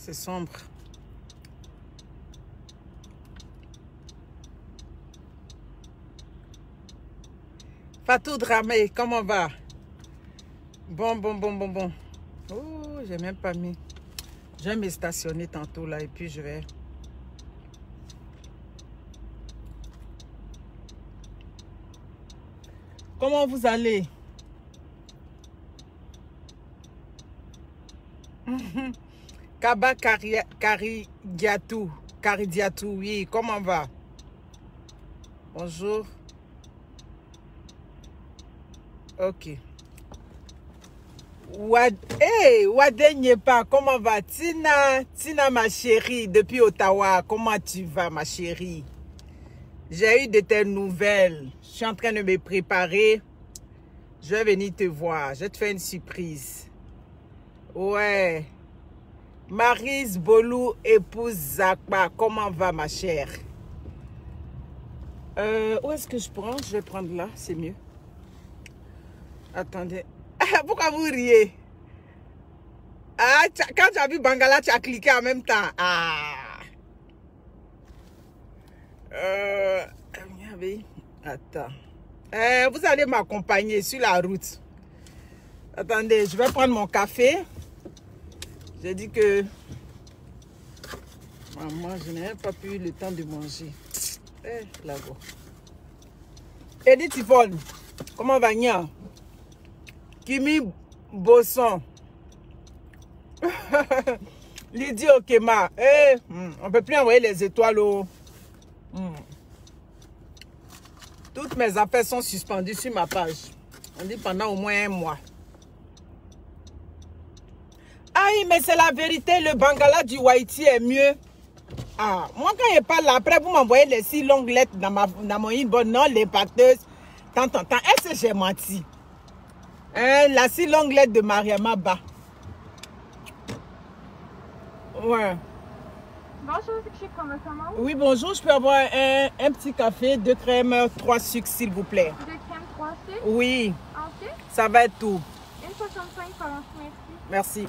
C'est sombre. Fatou Dramé, comment va? Bon. Oh, j'ai même pas mis. Je vais me stationner tantôt là et puis je vais... Comment vous allez? Kaba Karidiatou, oui, comment va? Bonjour. Ok. Wade pas, comment va? Tina, ma chérie, depuis Ottawa, comment tu vas, ma chérie? J'ai eu de tes nouvelles. Je suis en train de me préparer. Je vais venir te voir. Je vais te faire une surprise. Ouais. Maryse Bolou, épouse Zakba. Comment va, ma chère? Où est-ce que je prends? Je vais prendre là, c'est mieux. Attendez. Pourquoi vous riez? Ah, quand tu as vu Bangala, tu as cliqué en même temps. Ah. Attends. Vous allez m'accompagner sur la route. Attendez, je vais prendre mon café. J'ai dit que... Maman, je n'ai pas eu le temps de manger. Là-bas. Edith Yvonne, comment va Nia? Kimi Bosson. Lydie Okema. On ne peut plus envoyer les étoiles au... Toutes mes affaires sont suspendues sur ma page. On dit pendant au moins un mois. Aïe, mais c'est la vérité, le Bangala du Haïti est mieux. Ah, moi quand je parle après, vous m'envoyez les 6 longues lettres dans mon inbox, non, les pacteuses. Tant. Est-ce que j'ai menti? La 6 longues lettres de Mariama Ba. Ouais. Bonjour, je prends ma commande. Oui, bonjour, je peux avoir un petit café, 2 crèmes, 3 sucres, s'il vous plaît. 2 crèmes, 3 sucres? Oui. Ok. Ça va être tout. 1,65 par an, merci. Merci.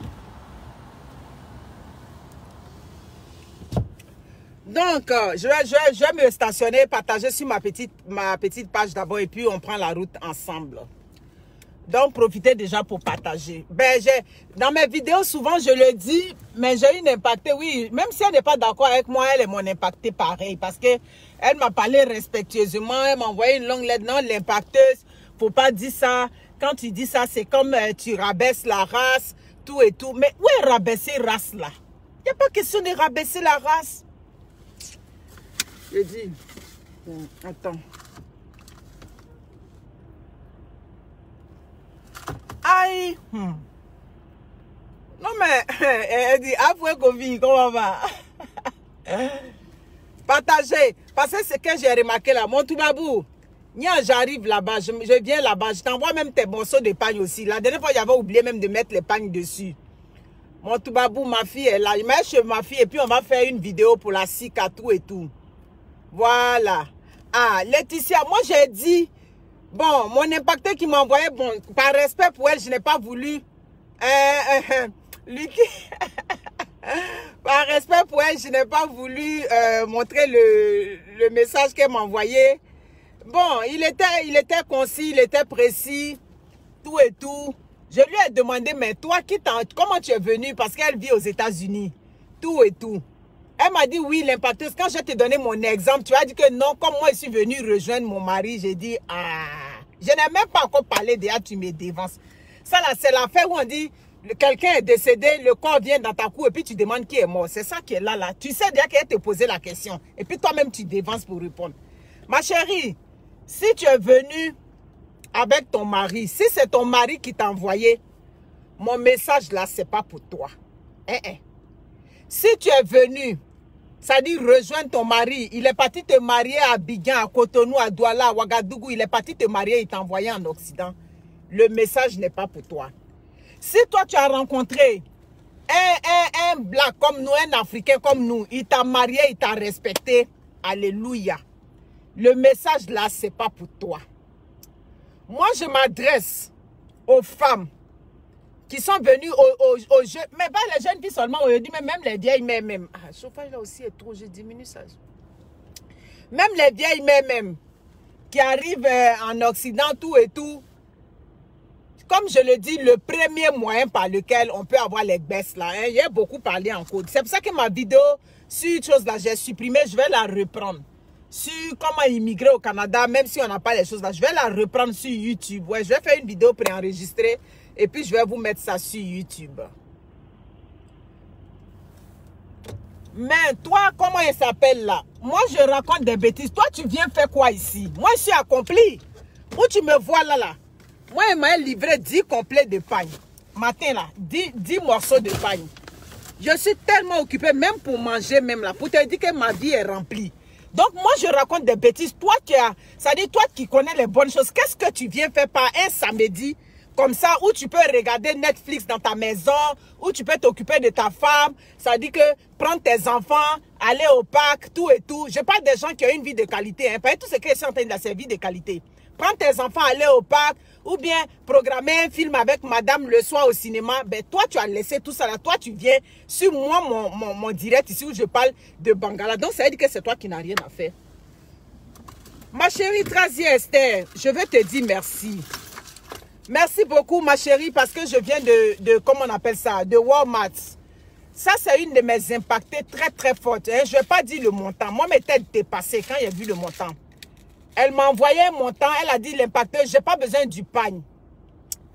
Donc, je vais me stationner, partager sur ma petite page d'abord et puis on prend la route ensemble. Donc, profitez déjà pour partager. Ben, dans mes vidéos, souvent, je le dis, mais j'ai une impactée, oui. Même si elle n'est pas d'accord avec moi, elle est mon impactée pareil. Parce que elle m'a parlé respectueusement, elle m'a envoyé une longue lettre. Non, l'impacteuse, faut pas dire ça. Quand tu dis ça, c'est comme tu rabaisses la race, tout et tout. Mais où est rabaisser race, là? Il n'y a pas question de rabaisser la race. Je dis, attends. Aïe. Non mais, elle dit, après Covid, comment va? Partagez. Parce que c'est ce que j'ai remarqué là. Mon Toubabou, j'arrive là-bas, je viens là-bas, je t'envoie même tes morceaux de pagne aussi. La dernière fois, j'avais oublié même de mettre les pagnes dessus. Mon Toubabou, ma fille est là. Je mets chez ma fille et puis on va faire une vidéo pour la cicatrice et tout. Voilà. Ah, Laetitia, moi j'ai dit... Bon, mon impacteur qui m'a envoyé, bon, par respect pour elle, je n'ai pas voulu. Par respect pour elle, je n'ai pas voulu montrer le message qu'elle m'a envoyé. Bon, il était concis, il était précis, tout et tout. Je lui ai demandé, mais toi, comment tu es venu? Parce qu'elle vit aux États-Unis, tout et tout. Elle m'a dit oui, l'impacteuse. Quand je t'ai donné mon exemple, tu as dit que non, comme moi je suis venue rejoindre mon mari, j'ai dit je n'ai même pas encore parlé déjà, tu me dévances. Ça là, c'est l'affaire où on dit quelqu'un est décédé, le corps vient dans ta cour et puis tu demandes qui est mort. C'est ça qui est là. Tu sais déjà qu'elle te posé la question et puis toi-même tu dévances pour répondre. Ma chérie, si tu es venue avec ton mari, si c'est ton mari qui t'a envoyé, mon message là, c'est pas pour toi. Si tu es venu, ça dit rejoindre ton mari, il est parti te marier à Abidjan, à Cotonou, à Douala, à Ouagadougou, il est parti te marier, il t'a envoyé en Occident. Le message n'est pas pour toi. Si toi tu as rencontré un black comme nous, un Africain comme nous, il t'a marié, il t'a respecté, alléluia. Le message là, c'est pas pour toi. Moi, je m'adresse aux femmes qui sont venus au jeu. Mais pas les jeunes filles seulement aujourd'hui, mais même les vieilles mères même. Ah, le chauffage là aussi est trop, je diminue ça. Même les vieilles mères même, qui arrivent en Occident, tout et tout. Comme je le dis, le premier moyen par lequel on peut avoir les baisses là, hein, il y a beaucoup parlé en code. C'est pour ça que ma vidéo sur une chose là, j'ai supprimé, je vais la reprendre. Sur comment immigrer au Canada, même si on n'a pas les choses là, je vais la reprendre sur YouTube. Ouais, je vais faire une vidéo préenregistrée et puis je vais vous mettre ça sur YouTube. Mais toi, comment il s'appelle là? Moi, je raconte des bêtises. Toi, tu viens faire quoi ici? Moi, je suis accompli. Où tu me vois là? Moi, il m'a livré 10 complets de pain. Matin là, 10 morceaux de pain. Je suis tellement occupée, même pour manger, même là, pour te dire que ma vie est remplie. Donc, moi, je raconte des bêtises. Toi ça dit toi qui connais les bonnes choses, qu'est-ce que tu viens faire par un samedi comme ça, où tu peux regarder Netflix dans ta maison, où tu peux t'occuper de ta femme, ça dit que prendre tes enfants, aller au parc, tout et tout. Je parle des gens qui ont une vie de qualité, hein, pas tout ce que je suis en train de dire, c'est vie de qualité. Prendre tes enfants, aller au parc, ou bien programmer un film avec madame le soir au cinéma. Ben toi, tu as laissé tout ça là. Toi, tu viens sur moi, mon direct ici où je parle de Bangala. Donc, ça veut dire que c'est toi qui n'as rien à faire. Ma chérie Trazie Esther, je veux te dire merci. Merci beaucoup, ma chérie, parce que je viens comment on appelle ça, de Walmart. Ça, c'est une de mes impactées très, très fortes. Hein. Je ne vais pas dire le montant. Moi, mes têtes dépassées quand j'ai vu le montant. Elle m'a envoyé un montant. Elle a dit l'impacteur, je n'ai pas besoin du pagne.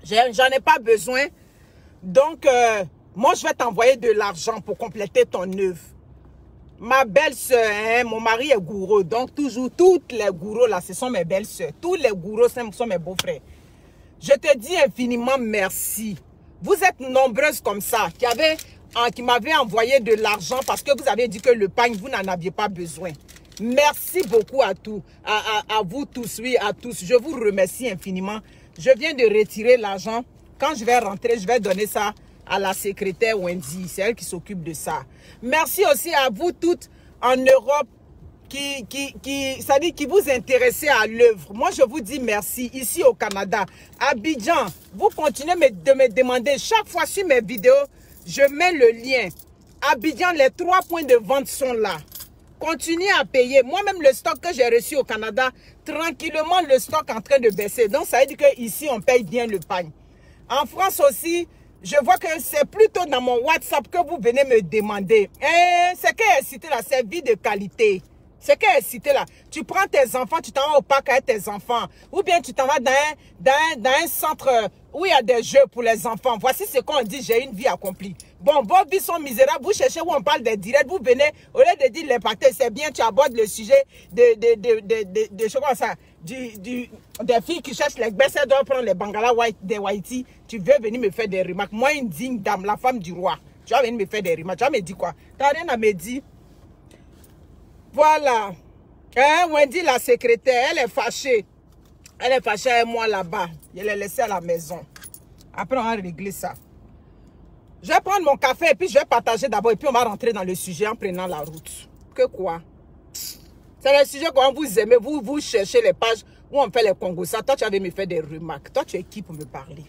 J'en ai pas besoin. Donc, moi, je vais t'envoyer de l'argent pour compléter ton œuvre. Ma belle-sœur, hein, mon mari est gourou. Donc, toujours, toutes les gourous là, ce sont mes belles-sœurs. Tous les gourous, ce sont mes beaux-frères. Je te dis infiniment merci. Vous êtes nombreuses comme ça, qui m'avaient envoyé de l'argent parce que vous avez dit que le pagne, vous n'en aviez pas besoin. Merci beaucoup à tous, à vous tous, oui, à tous. Je vous remercie infiniment. Je viens de retirer l'argent. Quand je vais rentrer, je vais donner ça à la secrétaire Wendy. C'est elle qui s'occupe de ça. Merci aussi à vous toutes en Europe qui vous intéressez à l'œuvre. Moi, je vous dis merci. Ici au Canada, Abidjan, vous continuez de me demander chaque fois sur mes vidéos, je mets le lien. Abidjan, les 3 points de vente sont là. Continuez à payer. Moi-même, le stock que j'ai reçu au Canada, tranquillement, le stock est en train de baisser. Donc, ça veut dire qu'ici, on paye bien le pagne. En France aussi, je vois que c'est plutôt dans mon WhatsApp que vous venez me demander. C'est qu'elle est cité là, c'est vie de qualité. C'est qu'elle est cité là. Tu prends tes enfants, tu t'en vas au parc avec tes enfants. Ou bien tu t'en vas dans un centre où il y a des jeux pour les enfants. Voici ce qu'on dit, j'ai une vie accomplie. Bon, vos vies sont misérables. Vous cherchez où on parle des directs. Vous venez, au lieu de dire l'impact, c'est bien, tu abordes le sujet de des filles qui cherchent les baisses, elles doivent prendre les Bangala des Whitey. Tu veux venir me faire des remarques. Moi, une digne dame, la femme du roi. Tu vas venir me faire des remarques. Tu vas me dire quoi? Tu n'as rien à me dire. Voilà. Hein, Wendy, la secrétaire, elle est fâchée. Elle est fâchée avec moi là-bas. Je l'ai laissée à la maison. Après, on va régler ça. Je vais prendre mon café et puis je vais partager d'abord. Et puis, on va rentrer dans le sujet en prenant la route. Que quoi? C'est le sujet quand vous aimez. Vous cherchez les pages où on fait les Congos. Ça, toi, tu avais me faire des remarques. Toi, tu es qui pour me parler?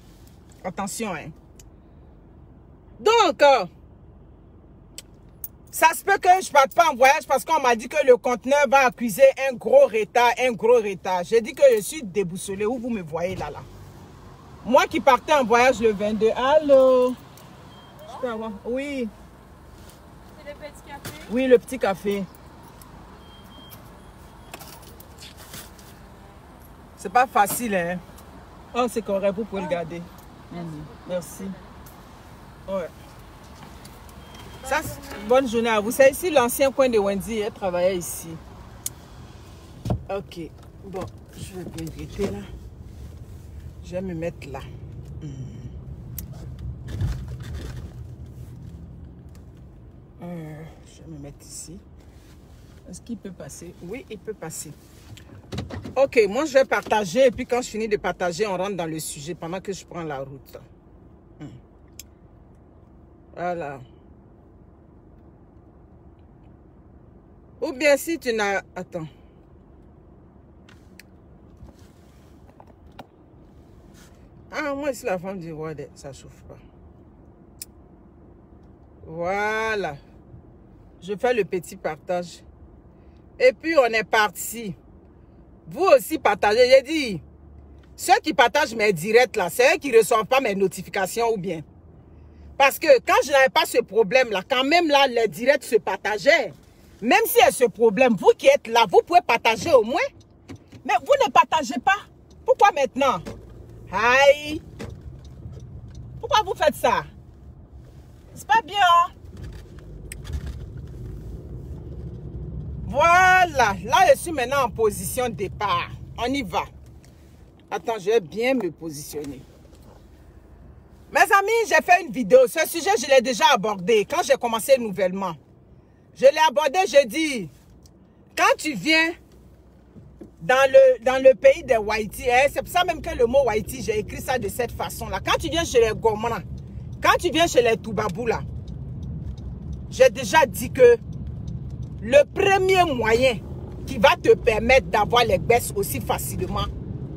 Attention, hein. Donc... ça se peut que je ne parte pas en voyage parce qu'on m'a dit que le conteneur va accuser un gros retard, J'ai dit que je suis déboussolée. Où vous me voyez là? Moi qui partais en voyage le 22. Allô? Je peux avoir? Oui. C'est le petit café? Oui, le petit café. C'est pas facile, hein? Oh, c'est correct, vous pouvez le garder. Merci. Ouais. Ça, bonne journée à vous. C'est ici l'ancien coin de Wendy. Elle travaillait ici. Ok. Bon, je vais m'arrêter là. Je vais me mettre là. Je vais me mettre ici. Est-ce qu'il peut passer? Oui, il peut passer. Ok, moi je vais partager. Et puis quand je finis de partager, on rentre dans le sujet pendant que je prends la route. Voilà. Ou bien si tu n'as... Attends. Ah, moi, c'est la femme du roi, ça ne chauffe pas. Voilà. Je fais le petit partage. Et puis, on est parti. Vous aussi partagez. J'ai dit, ceux qui partagent mes directs là, c'est eux qui ne reçoivent pas mes notifications ou bien. Parce que quand je n'avais pas ce problème-là, quand même là, les directs se partageaient. Même s'il y a ce problème, vous qui êtes là, vous pouvez partager au moins. Mais vous ne partagez pas. Pourquoi maintenant? Aïe. Pourquoi vous faites ça? C'est pas bien, hein? Voilà. Là, je suis maintenant en position de départ. On y va. Attends, je vais bien me positionner. Mes amis, j'ai fait une vidéo. Ce sujet, je l'ai déjà abordé quand j'ai commencé nouvellement. Je l'ai abordé, je dis, quand tu viens dans le pays des Waïti, hein, c'est pour ça même que le mot Waïti, j'ai écrit ça de cette façon-là. Quand tu viens chez les Gomana, quand tu viens chez les Toubabou, là, j'ai déjà dit que le premier moyen qui va te permettre d'avoir les baisses aussi facilement,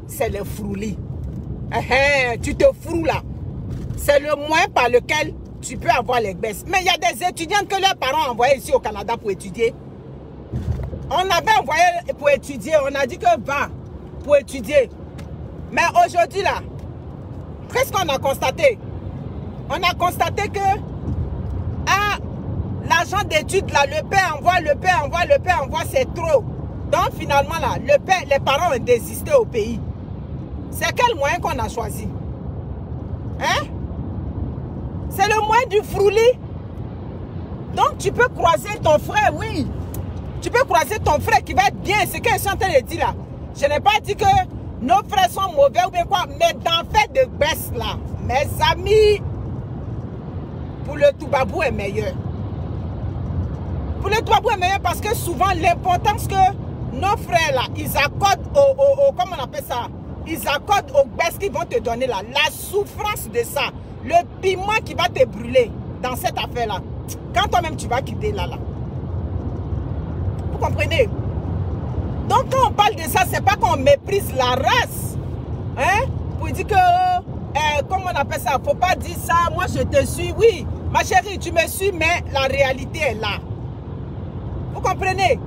c'est les froulis. Tu te froules là. C'est le moyen par lequel tu peux avoir les baisses. Mais il y a des étudiantes que leurs parents ont envoyées ici au Canada pour étudier. On avait envoyé pour étudier. On a dit que va pour étudier. Mais aujourd'hui là, qu'est-ce qu'on a constaté? On a constaté que l'argent d'études là, le père envoie, c'est trop. Donc finalement là, les parents ont désisté au pays. C'est quel moyen qu'on a choisi? Hein? C'est le moyen du frouli. Donc tu peux croiser ton frère, oui. Tu peux croiser ton frère qui va être bien. C'est ce que je suis en train de dire là. Je n'ai pas dit que nos frères sont mauvais ou bien quoi. Mais dans le fait de baisse là, mes amis, pour le Toubabou est meilleur. Pour le Toubabou est meilleur parce que souvent l'importance que nos frères là, ils accordent comment on appelle ça? Ils accordent aux baisses qu'ils vont te donner là. La souffrance de ça. Le piment qui va te brûler dans cette affaire-là. Quand toi-même tu vas quitter là. Vous comprenez? Donc quand on parle de ça, c'est pas qu'on méprise la race. Hein? Pour dire que, comment on appelle ça? Faut pas dire ça, moi je te suis. Oui, ma chérie, tu me suis, mais la réalité est là. Vous comprenez?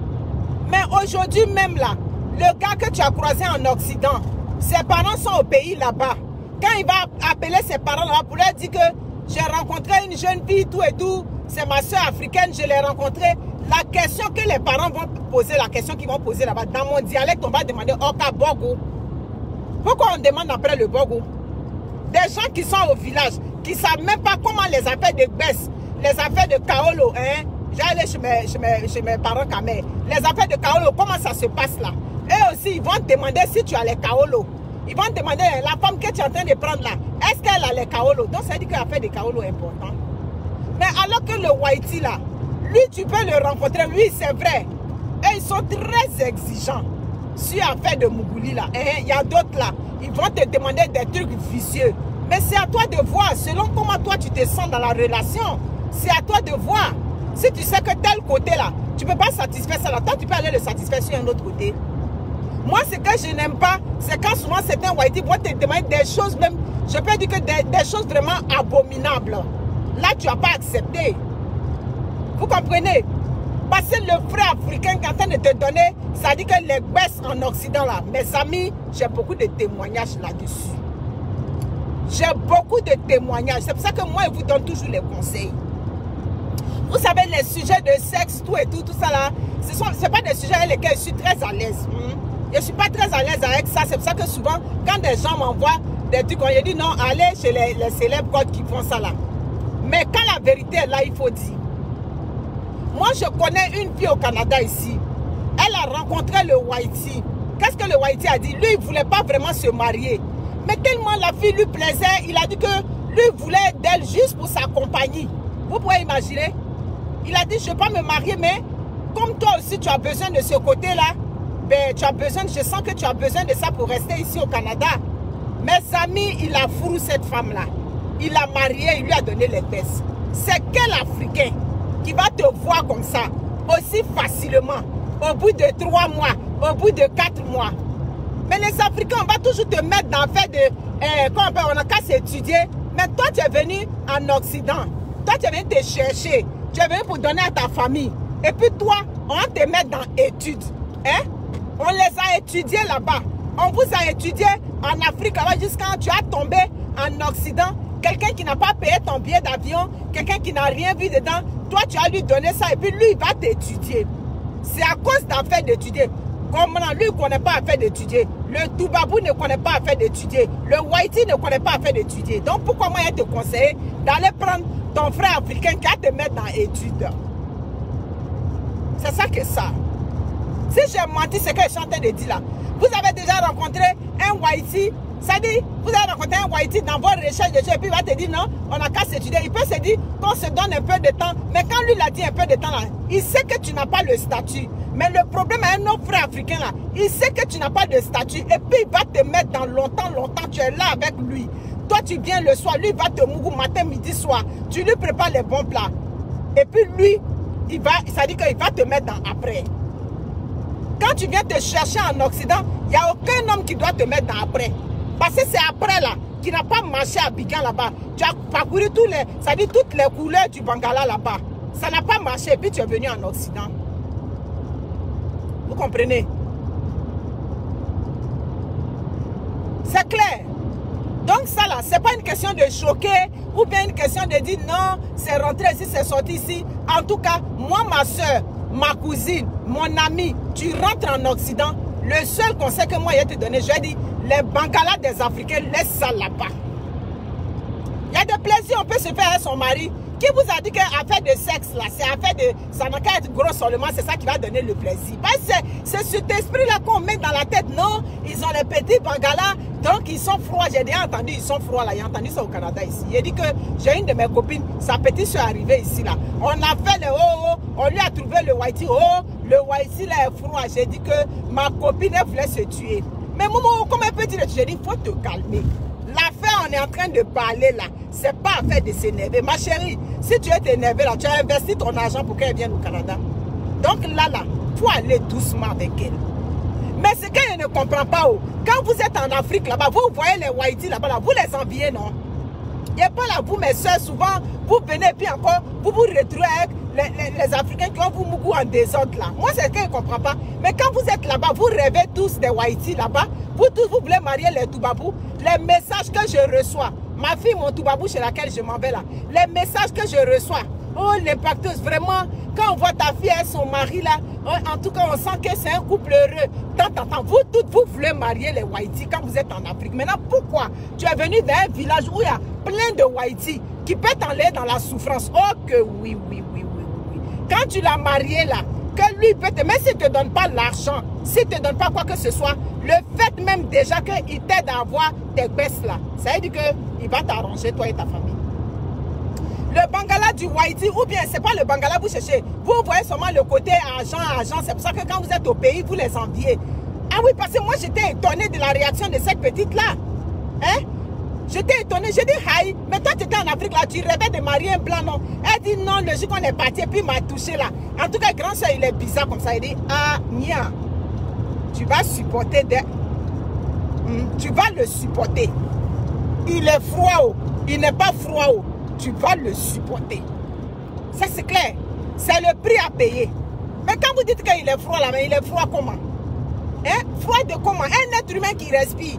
Mais aujourd'hui même là, le gars que tu as croisé en Occident, ses parents sont au pays là-bas. Quand il va appeler ses parents là-bas pour leur dire que j'ai rencontré une jeune fille, tout et tout, c'est ma soeur africaine, je l'ai rencontrée. La question que les parents vont poser, la question qu'ils vont poser là-bas, dans mon dialecte, on va demander Oka Bogo. Pourquoi on demande après le Bogo? Des gens qui sont au village, qui ne savent même pas comment les affaires de baisse, les affaires de Kaolo, hein? J'allais chez mes parents quand même. Les affaires de Kaolo, comment ça se passe là? Eux aussi, ils vont te demander si tu as les Kaolo. Ils vont te demander, la femme que tu es en train de prendre là, est-ce qu'elle a les Kaolo? Donc ça dit que l'affaire des Kaolo est importante. Mais alors que le Waïti là, lui tu peux le rencontrer, oui c'est vrai. Et ils sont très exigeants sur l'affaire de Mougouli là. Il y a d'autres là, ils vont te demander des trucs vicieux. Mais c'est à toi de voir, selon comment toi tu te sens dans la relation. C'est à toi de voir. Si tu sais que tel côté là, tu ne peux pas satisfaire ça là, toi tu peux aller le satisfaire sur un autre côté. Moi, ce que je n'aime pas, c'est quand souvent certains Waïti vont te demander des choses même, je peux dire que des choses vraiment abominables. Là, tu n'as pas accepté. Vous comprenez? Parce que le frère africain qui est en train de te donner, ça dit que les baisses en Occident là, mes amis, j'ai beaucoup de témoignages là-dessus. J'ai beaucoup de témoignages. C'est pour ça que moi, je vous donne toujours les conseils. Vous savez, les sujets de sexe, tout et tout ça là, ce n'est pas des sujets avec lesquels je suis très à l'aise. Je ne suis pas très à l'aise avec ça. C'est pour ça que souvent, quand des gens m'envoient des trucs, on dit non, allez chez les célèbres codes qui font ça là. Mais quand la vérité est là, il faut dire. Moi, je connais une fille au Canada ici. Elle a rencontré le Waïti. Qu'est-ce que le Waïti a dit? Lui, il ne voulait pas vraiment se marier. Mais tellement la fille lui plaisait, il a dit que lui voulait d'elle juste pour sa compagnie. Vous pouvez imaginer? Il a dit, je ne vais pas me marier, mais comme toi aussi, tu as besoin de ce côté-là, ben, tu as besoin, je sens que tu as besoin de ça pour rester ici au Canada. Mes amis, il a fourré cette femme-là. Il l'a mariée, il lui a donné les baisses. C'est quel Africain qui va te voir comme ça, aussi facilement, au bout de 3 mois, au bout de 4 mois? Mais les Africains, on va toujours te mettre dans le fait de, on n'a qu'à s'étudier. Mais toi, tu es venu en Occident. Toi, Toi, tu es venu te chercher. Tu es venu pour donner à ta famille. Et puis toi, on va te mettre dans études. Hein? On les a étudiés là-bas. On vous a étudié en Afrique là-bas jusqu'à quand tu as tombé en Occident. Quelqu'un qui n'a pas payé ton billet d'avion, quelqu'un qui n'a rien vu dedans. Toi, tu as lui donné ça et puis lui, il va t'étudier. C'est à cause d'affaire d'étudier. Comme lui ne connaît pas affaire d'étudier. Le Toubabou ne connaît pas affaire d'étudier. Le Whitey ne connaît pas affaire d'étudier. Donc pourquoi moi je te conseille d'aller prendre ton frère africain qui va te mettre dans études. C'est ça que ça. Si j'ai menti, c'est que je suis en train de dire là. Vous avez déjà rencontré un Whitey. Ça dit, vous avez rencontré un Whitey dans votre recherche de jeu et puis il va te dire non, on n'a qu'à s'étudier. Il peut se dire qu'on se donne un peu de temps. Mais quand lui l'a dit un peu de temps là, il sait que tu n'as pas le statut. Mais le problème est un autre frère africain là. Il sait que tu n'as pas de statut et puis il va te mettre dans longtemps. Tu es là avec lui. Toi tu viens le soir, lui il va te mougou matin, midi, soir. Tu lui prépares les bons plats. Et puis lui, ça dit qu'il va te mettre dans après. Quand tu viens te chercher en Occident, il n'y a aucun homme qui doit te mettre dans après. Parce que c'est après là, qui n'a pas marché à Bigan là-bas. Tu as parcouru toutes les couleurs du Bangala là-bas. Ça n'a pas marché et puis tu es venu en Occident. Vous comprenez? C'est clair. Donc ça là, c'est pas une question de choquer ou bien une question de dire non, c'est rentré ici, c'est sorti ici. En tout cas, moi, ma soeur, ma cousine, mon ami, tu rentres en Occident. Le seul conseil que moi, je vais te donner, je vais dire, les Bangalas des Africains, laisse ça là-bas. Il y a des plaisirs, on peut se faire avec son mari. Qui vous a dit qu'affaire de sexe, là, c'est affaire de... Ça n'a qu'à être gros seulement, c'est ça qui va donner le plaisir. C'est cet esprit-là qu'on met dans la tête. Non, ils ont les petits Bangalas, donc ils sont froids. J'ai déjà entendu, ils sont froids là. J'ai entendu ça au Canada ici. Il a dit que j'ai une de mes copines, sa petite soeur est arrivée ici là. On a fait le oh, on lui a trouvé le Whitey. Oh, le Whitey là est froid. J'ai dit que ma copine, elle voulait se tuer. Mais maman, comment elle peut dire? J'ai dit, il faut te calmer. L'affaire, on est en train de parler là, c'est pas affaire de s'énerver. Ma chérie, si tu es énervée là, tu as investi ton argent pour qu'elle vienne au Canada. Donc là, il faut aller doucement avec elle. Mais ce qu'elle ne comprend pas, quand vous êtes en Afrique là-bas, vous voyez les Whitey là-bas, vous les enviez, non? Il n'y a pas là, vous, mes soeurs, souvent, vous venez et puis encore, vous vous retrouvez avec les Africains qui ont vous mougou en désordre là. Moi, c'est ce qu'elle ne comprend pas. Mais quand vous êtes là-bas, vous rêvez tous des Whitey là-bas, vous tous, vous voulez marier les Toubabou. Les messages que je reçois, ma fille, mon Toubabou chez laquelle je m'en vais là, les messages que je reçois, oh, l'impacteuse, vraiment, quand on voit ta fille et son mari là, en tout cas, on sent que c'est un couple heureux. Tant, vous toutes, vous voulez marier les Whitey quand vous êtes en Afrique. Maintenant, pourquoi tu es venu dans un village où il y a plein de Whitey qui peut t'enlever dans la souffrance? Oh, que oui. Quand tu l'as marié là, que lui peut te... Mais s'il ne te donne pas l'argent, s'il ne te donne pas quoi que ce soit, le fait même déjà qu'il t'aide à avoir tes baisses là, ça veut dire qu'il va t'arranger, toi et ta famille. Le Bangala du Whitey, ou bien c'est pas le Bangala vous cherchez, vous voyez seulement le côté argent, c'est pour ça que quand vous êtes au pays, vous les enviez. Ah oui, parce que moi j'étais étonnée de la réaction de cette petite là. Hein? J'étais étonnée, j'ai dit hi, mais toi tu étais en Afrique là, tu rêvais de marier un blanc, non? Elle dit non, le jour qu'on est parti, puis il m'a touché là. En tout cas, grand soeur, il est bizarre comme ça. Il dit, ah, Nia, tu vas supporter des... tu vas le supporter. Il est froid, il n'est pas froid, tu vas le supporter. Ça c'est clair, c'est le prix à payer. Mais quand vous dites qu'il est froid là, mais il est froid comment? Hein? Froid de comment? Un être humain qui respire.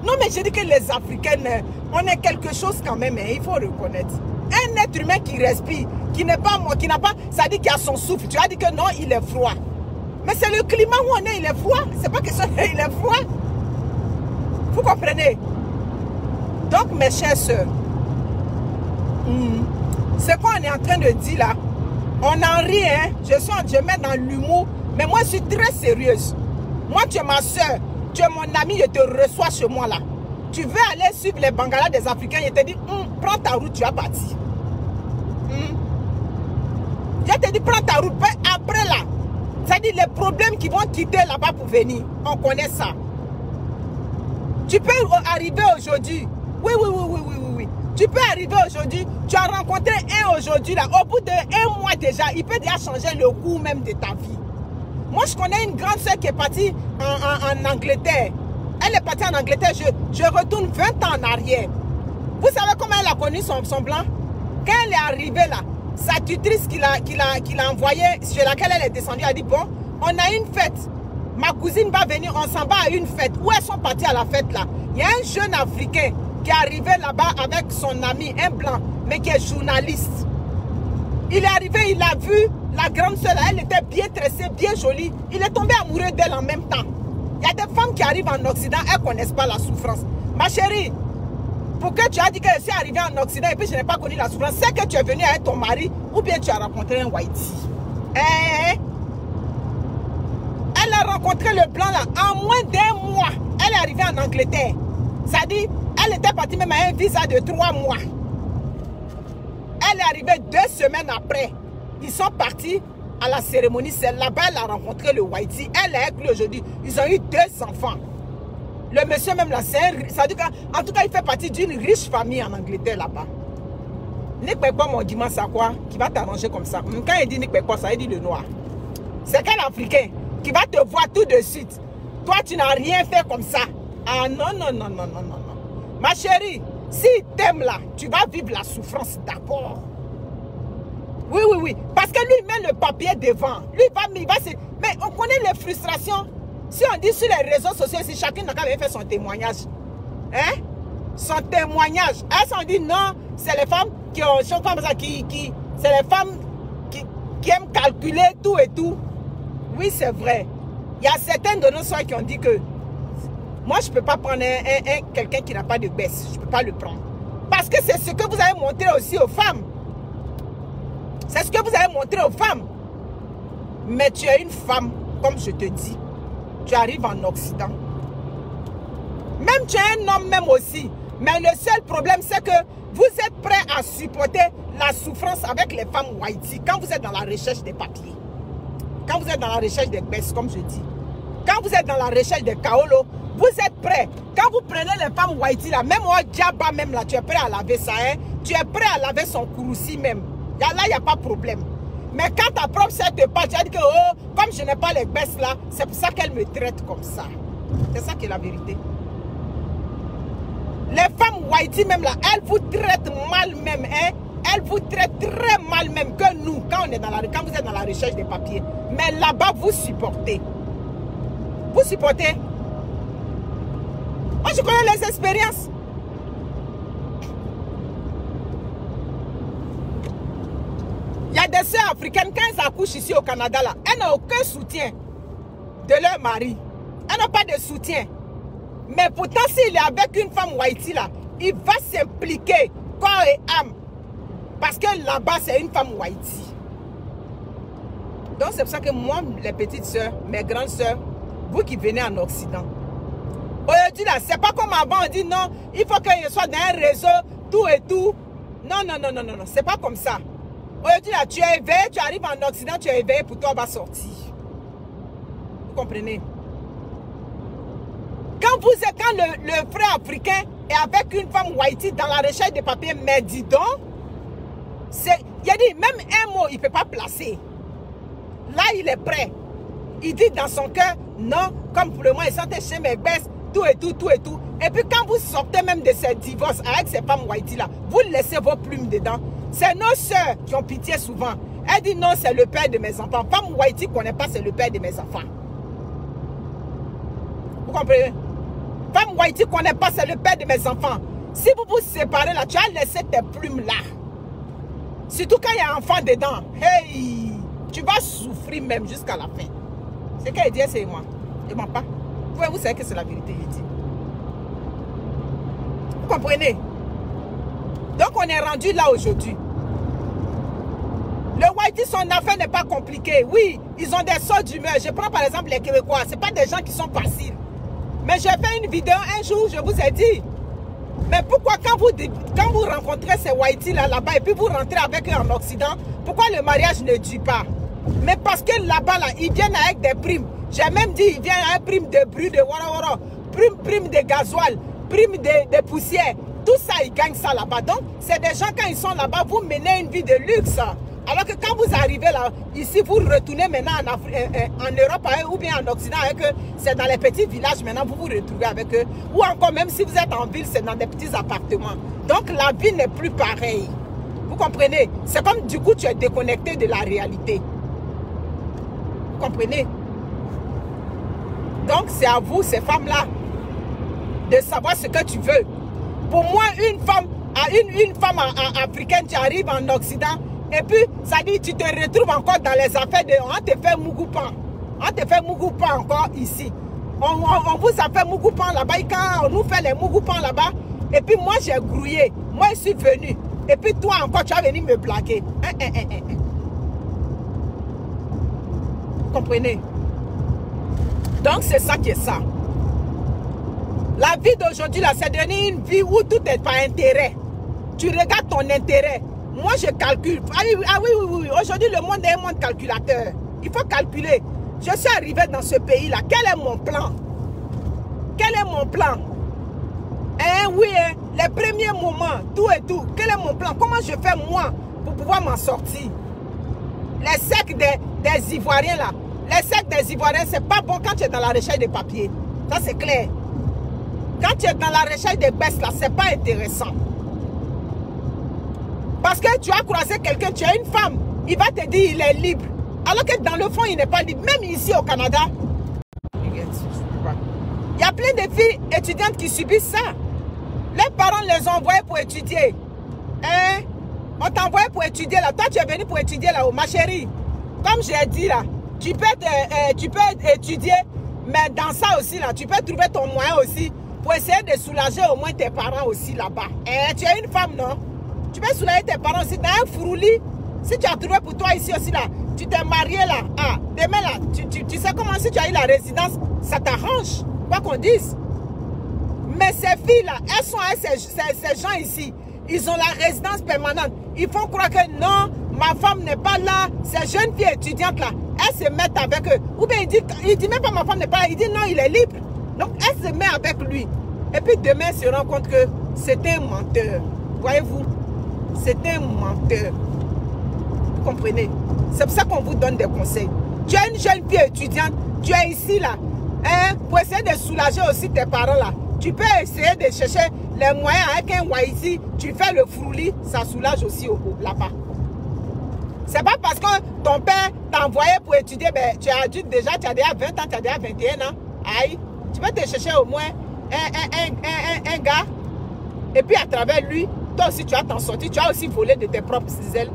Non, mais je dis que les Africaines, on est quelque chose quand même, hein, il faut reconnaître. Un être humain qui respire, qui n'est pas moi, qui n'a pas, ça dit qu'il a son souffle. Tu as dit que non, il est froid. Mais c'est le climat où on est, il est froid. C'est pas question qu'il est froid. Vous comprenez? Donc, mes chères soeurs, ce qu'on est en train de dire là, on en rit, hein. Je mets dans l'humour, mais moi, je suis très sérieuse. Moi, tu es ma soeur. Tu es mon ami, je te reçois chez moi là. Tu veux aller suivre les Bangalas des Africains, je te dis, prends ta route, tu vas partir. Je te dis, prends ta route. Après là, c'est-à-dire les problèmes qui vont quitter là-bas pour venir, on connaît ça. Tu peux arriver aujourd'hui. Oui. Tu peux arriver aujourd'hui, tu as rencontré un aujourd'hui là, au bout d'1 mois déjà, il peut déjà changer le cours même de ta vie. Moi, je connais une grande soeur qui est partie en Angleterre. Elle est partie en Angleterre. Je retourne 20 ans en arrière. Vous savez comment elle a connu son blanc? Quand elle est arrivée là, sa tutrice qu'il a envoyée, chez laquelle elle est descendue, a dit, bon, on a une fête. Ma cousine va venir, on s'en va à une fête. Où elles sont parties à la fête là? Il y a un jeune Africain qui est arrivé là-bas avec son ami, un blanc, mais qui est journaliste. Il est arrivé, il a vu la grande soeur, elle était bien tressée, bien jolie. Il est tombé amoureux d'elle en même temps. Il y a des femmes qui arrivent en Occident, elles ne connaissent pas la souffrance. Ma chérie, pour que tu as dit que je suis arrivée en Occident et puis je n'ai pas connu la souffrance, c'est que tu es venu avec ton mari ou bien tu as rencontré un Whitey. Elle a rencontré le blanc là en moins d'un mois. Elle est arrivée en Angleterre. Ça dit, elle était partie même à un visa de 3 mois. Elle est arrivée 2 semaines après. Ils sont partis à la cérémonie. C'est là-bas qu'elle a rencontré le Whitey. Elle est avec lui aujourd'hui. Ils ont eu 2 enfants. Le monsieur même là, ça dit qu'en tout cas, il fait partie d'une riche famille en Angleterre là-bas. Nick Pekwa, mon dimanche, ça quoi? Qui va t'arranger comme ça. Quand il dit Nick Pekwa, ça il dit le noir. C'est quel Africain qui va te voir tout de suite? Toi, tu n'as rien fait comme ça. Ah non, non, non, non, non, non, non. Ma chérie, s'il t'aime là, tu vas vivre la souffrance d'abord. Oui, oui, oui. Parce que lui, il met le papier devant. Lui, il va se... Mais on connaît les frustrations. Si on dit sur les réseaux sociaux, si chacun n'a qu'à fait son témoignage. Hein? Son témoignage. Est-ce qu'on dit non, c'est les femmes qui ont... c'est les femmes qui aiment calculer tout et tout. Oui, c'est vrai. Il y a certaines de nos soeurs qui ont dit que moi, je ne peux pas prendre quelqu'un qui n'a pas de baisse. Je ne peux pas le prendre. Parce que c'est ce que vous avez montré aussi aux femmes. C'est ce que vous avez montré aux femmes. Mais tu es une femme, comme je te dis. Tu arrives en Occident. Même tu es un homme même aussi. Mais le seul problème, c'est que vous êtes prêts à supporter la souffrance avec les femmes Whitey quand vous êtes dans la recherche des papiers. Quand vous êtes dans la recherche des baisses, comme je dis. Quand vous êtes dans la recherche des kaolo, vous êtes prêts. Quand vous prenez les femmes Whitey, là, même au Djaba, même là, tu es prêt à laver ça. Hein? Tu es prêt à laver son kouroussi même. Là, il n'y a pas de problème. Mais quand ta propre sœur te parle, tu as dit que, oh, comme je n'ai pas les baisses là, c'est pour ça qu'elle me traite comme ça. C'est ça qui est la vérité. Les femmes Whitey même là, elles vous traitent mal même. Hein? Elles vous traitent très mal même que nous, quand vous êtes dans la recherche des papiers. Mais là-bas, vous supportez. Vous supportez. Moi, je connais les expériences. Il y a des sœurs africaines, quand elles accouchent ici au Canada, là, elles n'ont aucun soutien de leur mari. Elles n'ont pas de soutien. Mais pourtant, s'il est avec une femme Whitey, là, il va s'impliquer corps et âme. Parce que là-bas, c'est une femme Whitey. Donc, c'est pour ça que moi, les petites sœurs, mes grandes sœurs, vous qui venez en Occident, aujourd'hui, là, c'est pas comme avant, on dit non, il faut qu'il soit dans un réseau, tout et tout. Non, non, non, non, non, non, c'est pas comme ça. Aujourd'hui, là, tu es éveillé, tu arrives en Occident, tu es éveillé, pour toi, on va sortir. Vous comprenez? Quand le frère africain est avec une femme Whitey dans la recherche des papiers, mais dis donc, il a dit, même un mot, il ne peut pas placer. Là, il est prêt. Il dit dans son cœur, non, comme pour le moment, il sentait chez mes baisses, tout et tout, tout et tout. Et puis quand vous sortez même de ces divorces avec ces femmes Whitey là, vous laissez vos plumes dedans. C'est nos soeurs qui ont pitié souvent. Elle dit non, c'est le père de mes enfants. Femme Whitey ne connaît pas, c'est le père de mes enfants. Vous comprenez? Femme Whitey ne connaît pas, c'est le père de mes enfants. Si vous vous séparez là, tu as laissé tes plumes là. Surtout quand il y a un enfant dedans. Hey, tu vas souffrir même jusqu'à la fin. C'est qu'elle dit, c'est moi. Je ne mens pas. Vous savez que c'est la vérité, je dis. Vous comprenez? Donc on est rendu là aujourd'hui. Le Whitey, son affaire n'est pas compliquée. Oui, ils ont des sorts d'humeur. Je prends par exemple les Québécois. Ce n'est pas des gens qui sont faciles. Mais j'ai fait une vidéo un jour, je vous ai dit. Mais pourquoi quand vous rencontrez ces Whitey là-bas et puis vous rentrez avec eux en Occident, pourquoi le mariage ne dure pas? Mais parce que là-bas, là, ils viennent avec des primes. J'ai même dit, ils viennent avec prime de bruit, de wara, prime de gasoil, prime de poussière. Tout ça, ils gagnent ça là-bas. Donc, c'est des gens, quand ils sont là-bas, vous menez une vie de luxe. Alors que quand vous arrivez là, ici, vous retournez maintenant en Europe ou bien en Occident avec eux, c'est dans les petits villages maintenant, vous vous retrouvez avec eux. Ou encore, même si vous êtes en ville, c'est dans des petits appartements. Donc, la vie n'est plus pareille. Vous comprenez? C'est comme du coup tu es déconnecté de la réalité. Vous comprenez? Donc c'est à vous, ces femmes-là, de savoir ce que tu veux. Pour moi, une femme africaine, tu arrives en Occident, et puis ça dit tu te retrouves encore dans les affaires de on te fait Mougoupan. On te fait Mougoupan encore ici. On vous a fait Mougoupan là-bas, quand on nous fait les Mougoupan là-bas, et puis moi j'ai grouillé, moi je suis venu, et puis toi encore tu vas venir me blaguer. Vous comprenez? Donc c'est ça qui est ça. La vie d'aujourd'hui là, c'est devenu une vie où tout est par intérêt. Tu regardes ton intérêt. Moi je calcule. Ah oui. Aujourd'hui le monde est un monde calculateur. Il faut calculer. Je suis arrivé dans ce pays là. Quel est mon plan? Quel est mon plan? Les premiers moments, tout et tout. Quel est mon plan? Comment je fais moi pour pouvoir m'en sortir? Les secs des Ivoiriens là. Les secs des Ivoiriens, c'est pas bon quand tu es dans la recherche des papiers. Ça c'est clair. Quand tu es dans la recherche des baisses là, c'est pas intéressant. Parce que tu as croisé quelqu'un, tu as une femme, il va te dire il est libre. Alors que dans le fond, il n'est pas libre. Même ici au Canada, il y a plein de filles étudiantes qui subissent ça. Les parents les ont envoyées pour étudier. Hein? On t'a envoyé pour étudier là. Toi, tu es venu pour étudier là, ma chérie. Comme j'ai dit là, tu peux étudier, mais dans ça aussi là, tu peux trouver ton moyen aussi pour essayer de soulager au moins tes parents aussi là-bas. Tu es une femme, non? Tu peux soulager tes parents aussi. Dans un fourouli, si tu as trouvé pour toi ici aussi là, tu t'es marié là. Ah, demain là, tu sais comment si tu as eu la résidence, ça t'arrange, quoi qu'on dise. Mais ces filles là, elles sont avec ces gens ici. Ils ont la résidence permanente. Ils font croire que non, ma femme n'est pas là. Ces jeunes filles étudiantes là, elles se mettent avec eux. Ou bien il dit même pas ma femme n'est pas là. Il dit non, il est libre. Donc elle se met avec lui. Et puis demain, elle se rend compte que c'est un menteur. Voyez-vous? C'est un menteur. Vous comprenez? C'est pour ça qu'on vous donne des conseils. Tu es une jeune fille étudiante, tu es ici là. Hein? Pour essayer de soulager aussi tes parents là. Tu peux essayer de chercher les moyens avec un ici. Tu fais le frouli, ça soulage aussi là-bas. C'est pas parce que ton père t'a envoyé pour étudier, ben, tu es adulte déjà, tu as déjà 20 ans, tu as déjà 21 ans. Aïe, tu peux te chercher au moins un gars. Et puis à travers lui, toi aussi tu vas t'en sortir. Tu as aussi volé de tes propres ailes.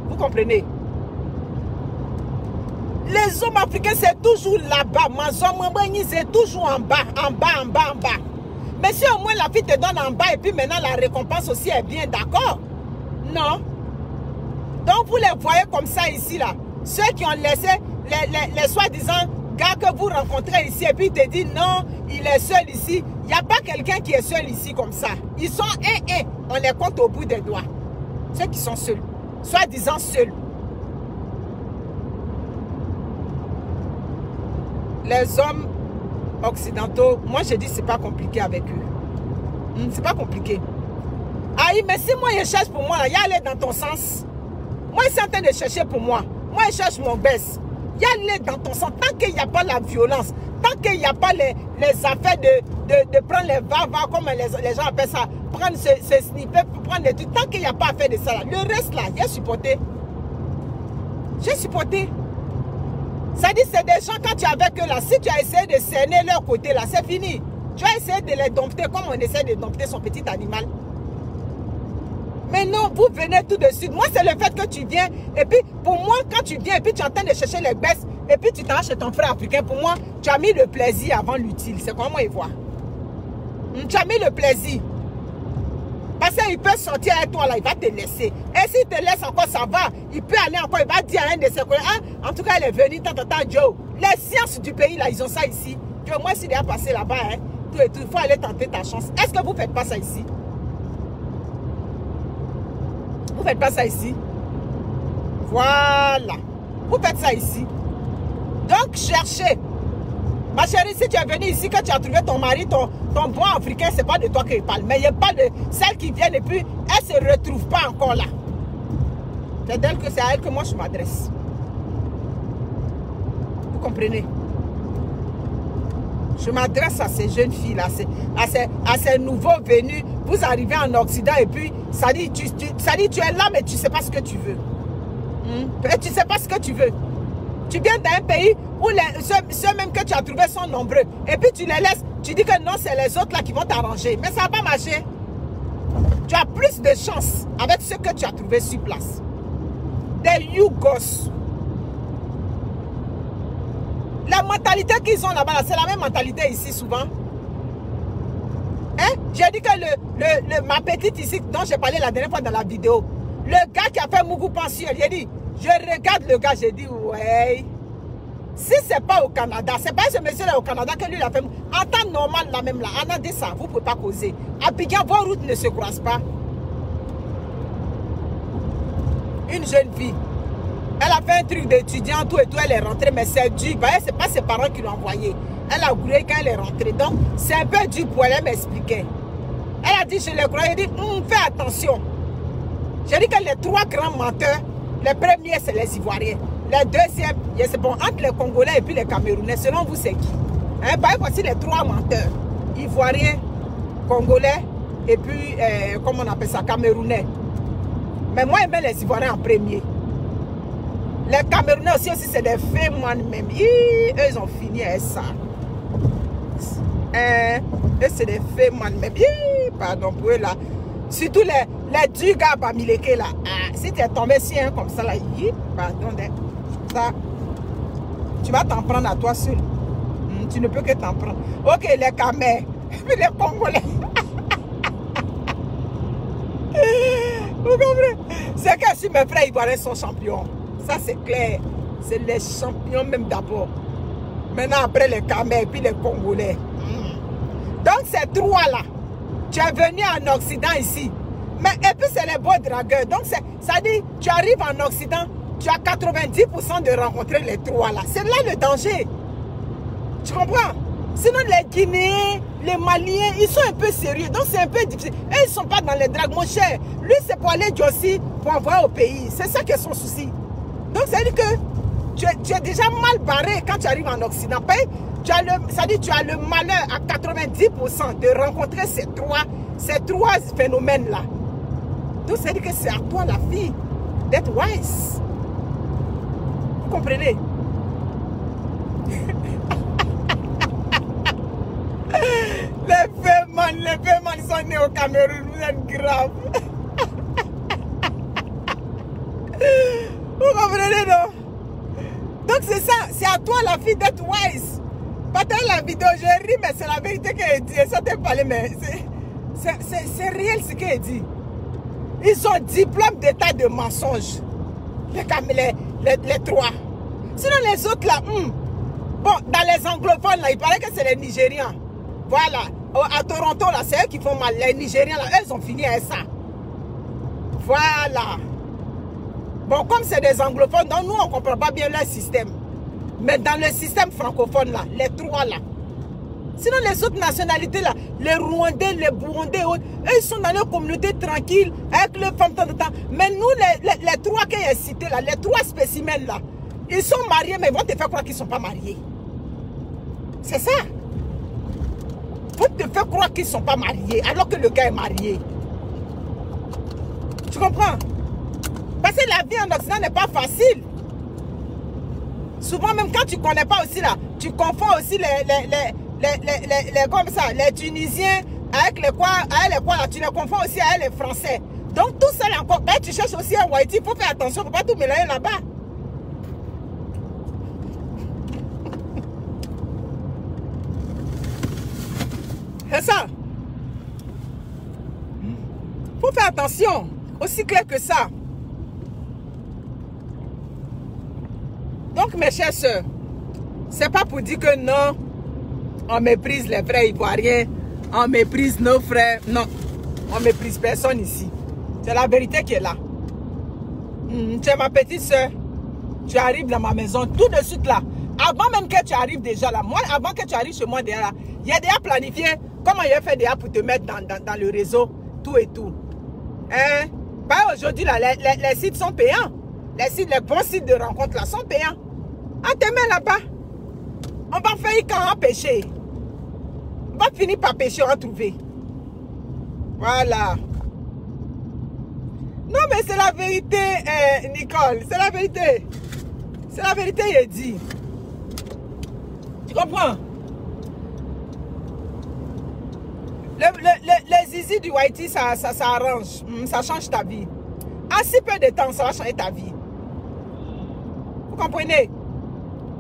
Vous comprenez? Les hommes africains, c'est toujours là-bas. C'est toujours en bas, en bas, en bas, en bas. Mais si au moins la fille te donne en bas et puis maintenant la récompense aussi est bien, d'accord? Non. Donc vous les voyez comme ça ici là. Ceux qui ont laissé les soi-disant gars que vous rencontrez ici et puis ils te disent non, il est seul ici. Il n'y a pas quelqu'un qui est seul ici comme ça. Ils sont on les compte au bout des doigts. Ceux qui sont seuls. Soi-disant seuls. Les hommes occidentaux, moi je dis c'est pas compliqué avec eux. C'est pas compliqué. Aïe, mais si moi je cherche pour moi, il y a aller dans ton sens. Moi je suis en train de chercher pour moi. Moi je cherche mon baisse. Il y a aller dans ton sens. Tant qu'il n'y a pas la violence, tant qu'il n'y a pas les affaires de prendre les va-va, comme les gens appellent ça, prendre ce snippet pour prendre les trucs, tant qu'il n'y a pas affaire de ça, là, le reste là, j'ai supporté. J'ai supporté. Ça dit, c'est des gens, quand tu es avec eux là, si tu as essayé de cerner leur côté là, c'est fini. Tu as essayé de les dompter comme on essaie de dompter son petit animal. Mais non, vous venez tout de suite. Moi, c'est le fait que tu viens. Et puis, pour moi, quand tu viens et puis tu es en train de chercher les baisses, et puis tu t'en vas chez ton frère africain, pour moi, tu as mis le plaisir avant l'utile. C'est comment il voit. Tu as mis le plaisir. Parce qu'il peut sortir avec toi là, il va te laisser. Et s'il te laisse encore, ça va. Il peut aller encore, il va dire à un de ses collègues, ah, en tout cas, elle est venue, Joe. Les sciences du pays là, ils ont ça ici. Joe, moi, s'il est passé là-bas, hein, tout et tout, il faut aller tenter ta chance. Est-ce que vous ne faites pas ça ici? Vous ne faites pas ça ici? Voilà. Vous faites ça ici. Donc, cherchez. Ma chérie, si tu es venue ici, que tu as trouvé ton mari, ton bon africain, ce n'est pas de toi qu'il parle. Mais il n'y a pas de celles qui viennent et puis elles ne se retrouvent pas encore là. C'est d'elle que c'est à elle que moi je m'adresse. Vous comprenez? Je m'adresse à ces jeunes filles là, à ces nouveaux venus vous arrivez en Occident et puis ça dit tu es là mais tu ne sais pas ce que tu veux. Et tu ne sais pas ce que tu veux. Tu viens d'un pays où ceux même que tu as trouvés sont nombreux. Et puis tu les laisses, tu dis que non, c'est les autres là qui vont t'arranger. Mais ça va pas marcher. Tu as plus de chance avec ce que tu as trouvé sur place. Des Yougos. La mentalité qu'ils ont là-bas, c'est la même mentalité ici souvent. Hein? J'ai dit que ma petite ici, dont j'ai parlé la dernière fois dans la vidéo, le gars qui a fait Mougou Pension, j'ai dit, je regarde le gars, j'ai dit, ouais. Si c'est pas au Canada, c'est pas ce monsieur là au Canada que lui il a fait. En temps normal, là même là, en Andessa, vous ne pouvez pas causer. À Abidjan, vos routes ne se croisent pas. Une jeune fille, elle a fait un truc d'étudiant, tout et tout, elle est rentrée, mais c'est dur. C'est pas ses parents qui l'ont envoyée. Elle a gouré quand elle est rentrée. Donc, c'est un peu dur pour elle, elle m'expliquait. Elle a dit, je le crois, elle dit, fais attention. J'ai dit que les 3 grands menteurs, les premiers, c'est les Ivoiriens. Les deuxièmes, c'est bon, entre les Congolais et puis les Camerounais, selon vous, c'est qui? Hein, voici les 3 menteurs. Ivoiriens, Congolais et puis, comment on appelle ça, Camerounais. Mais moi, j'aime les Ivoiriens en premier. Les Camerounais aussi, c'est des faits, moi même. Eux, ils ont fini avec ça. Eux, c'est des faits, moi même. Pardon pour eux là. Surtout les Dugas à Bamileke là. Si tu es tombé si un comme ça là, pardon, ça, tu vas t'en prendre à toi seul. Tu ne peux que t'en prendre. Ok, les Camers, les Congolais. Vous comprenez? C'est que si mes frères ivoiriens sont champions. Ça c'est clair. C'est les champions même d'abord. Maintenant après les Camers et puis les Congolais. Donc ces 3 là. Tu es venu en Occident ici. Mais et puis c'est les beaux dragueurs. Donc ça dit, tu arrives en Occident, tu as 90% de rencontrer les 3 là. C'est là le danger. Tu comprends? Sinon les Guinéens, les Maliens, ils sont un peu sérieux. Donc c'est un peu difficile. Et ils ne sont pas dans les dragues, mon cher. Lui c'est pour aller aussi pour envoyer au pays. C'est ça qui est son souci. Donc ça veut dire que tu es déjà mal barré quand tu arrives en Occident. Ça dit tu as le malheur à 90% de rencontrer ces trois phénomènes-là. Donc ça veut dire que c'est à toi la fille d'être wise. Vous comprenez? Les fémans sont nés au Cameroun, vous êtes graves. Vous comprenez, non? Donc c'est ça, c'est à toi la fille d'être wise. Pendant la vidéo, je ris, mais c'est la vérité qu'elle dit. Ça t'a parlé, mais c'est réel ce qu'elle dit. Ils ont diplôme d'état de mensonge. Les 3. Sinon les autres là, bon, dans les anglophones là, il paraît que c'est les Nigérians. Voilà. À Toronto là, c'est eux qui font mal. Les Nigériens là, eux, ils ont fini avec ça. Voilà. Bon, comme c'est des anglophones, donc nous, on ne comprend pas bien leur système. Mais dans le système francophone, là, les 3 là. Sinon, les autres nationalités, là, les Rwandais, les Burundais, eux, ils sont dans leur communauté tranquille, avec leurs femmes de temps en temps. Mais nous, les 3 que j'ai cités, là, les 3 spécimens, là, ils sont mariés, mais ils vont te faire croire qu'ils ne sont pas mariés. C'est ça. Ils vont te faire croire qu'ils ne sont pas mariés, alors que le gars est marié. Tu comprends? Parce que la vie en Occident n'est pas facile. Souvent, même quand tu ne connais pas aussi là, tu confonds aussi comme ça, les Tunisiens avec les quoi là, tu les confonds aussi avec les Français. Donc tout ça là encore, ben, tu cherches aussi un white, il faut faire attention, il ne faut pas tout mélanger là-bas. C'est ça. Il faut faire attention, aussi clair que ça. Donc mes chères soeurs, c'est pas pour dire que non, on méprise les frères ivoiriens, on méprise nos frères, non, on méprise personne ici. C'est la vérité qui est là. Tu es ma petite soeur, tu arrives dans ma maison tout de suite là. Avant même que tu arrives déjà là, moi avant que tu arrives chez moi déjà là, il y a déjà planifié comment il a fait déjà pour te mettre dans le réseau, tout et tout. Hein? Bah, aujourd'hui là, les sites sont payants. Les bons sites de rencontre là sont payants. On te met là-bas. On va faire quand on pêcher. On va finir par pêcher, on va trouver. Voilà. Non, mais c'est la vérité, Nicole. C'est la vérité. C'est la vérité, il dit. Tu comprends? Les zizi du Haïti, ça arrange. Ça change ta vie. En si peu de temps, ça va changer ta vie. Vous comprenez?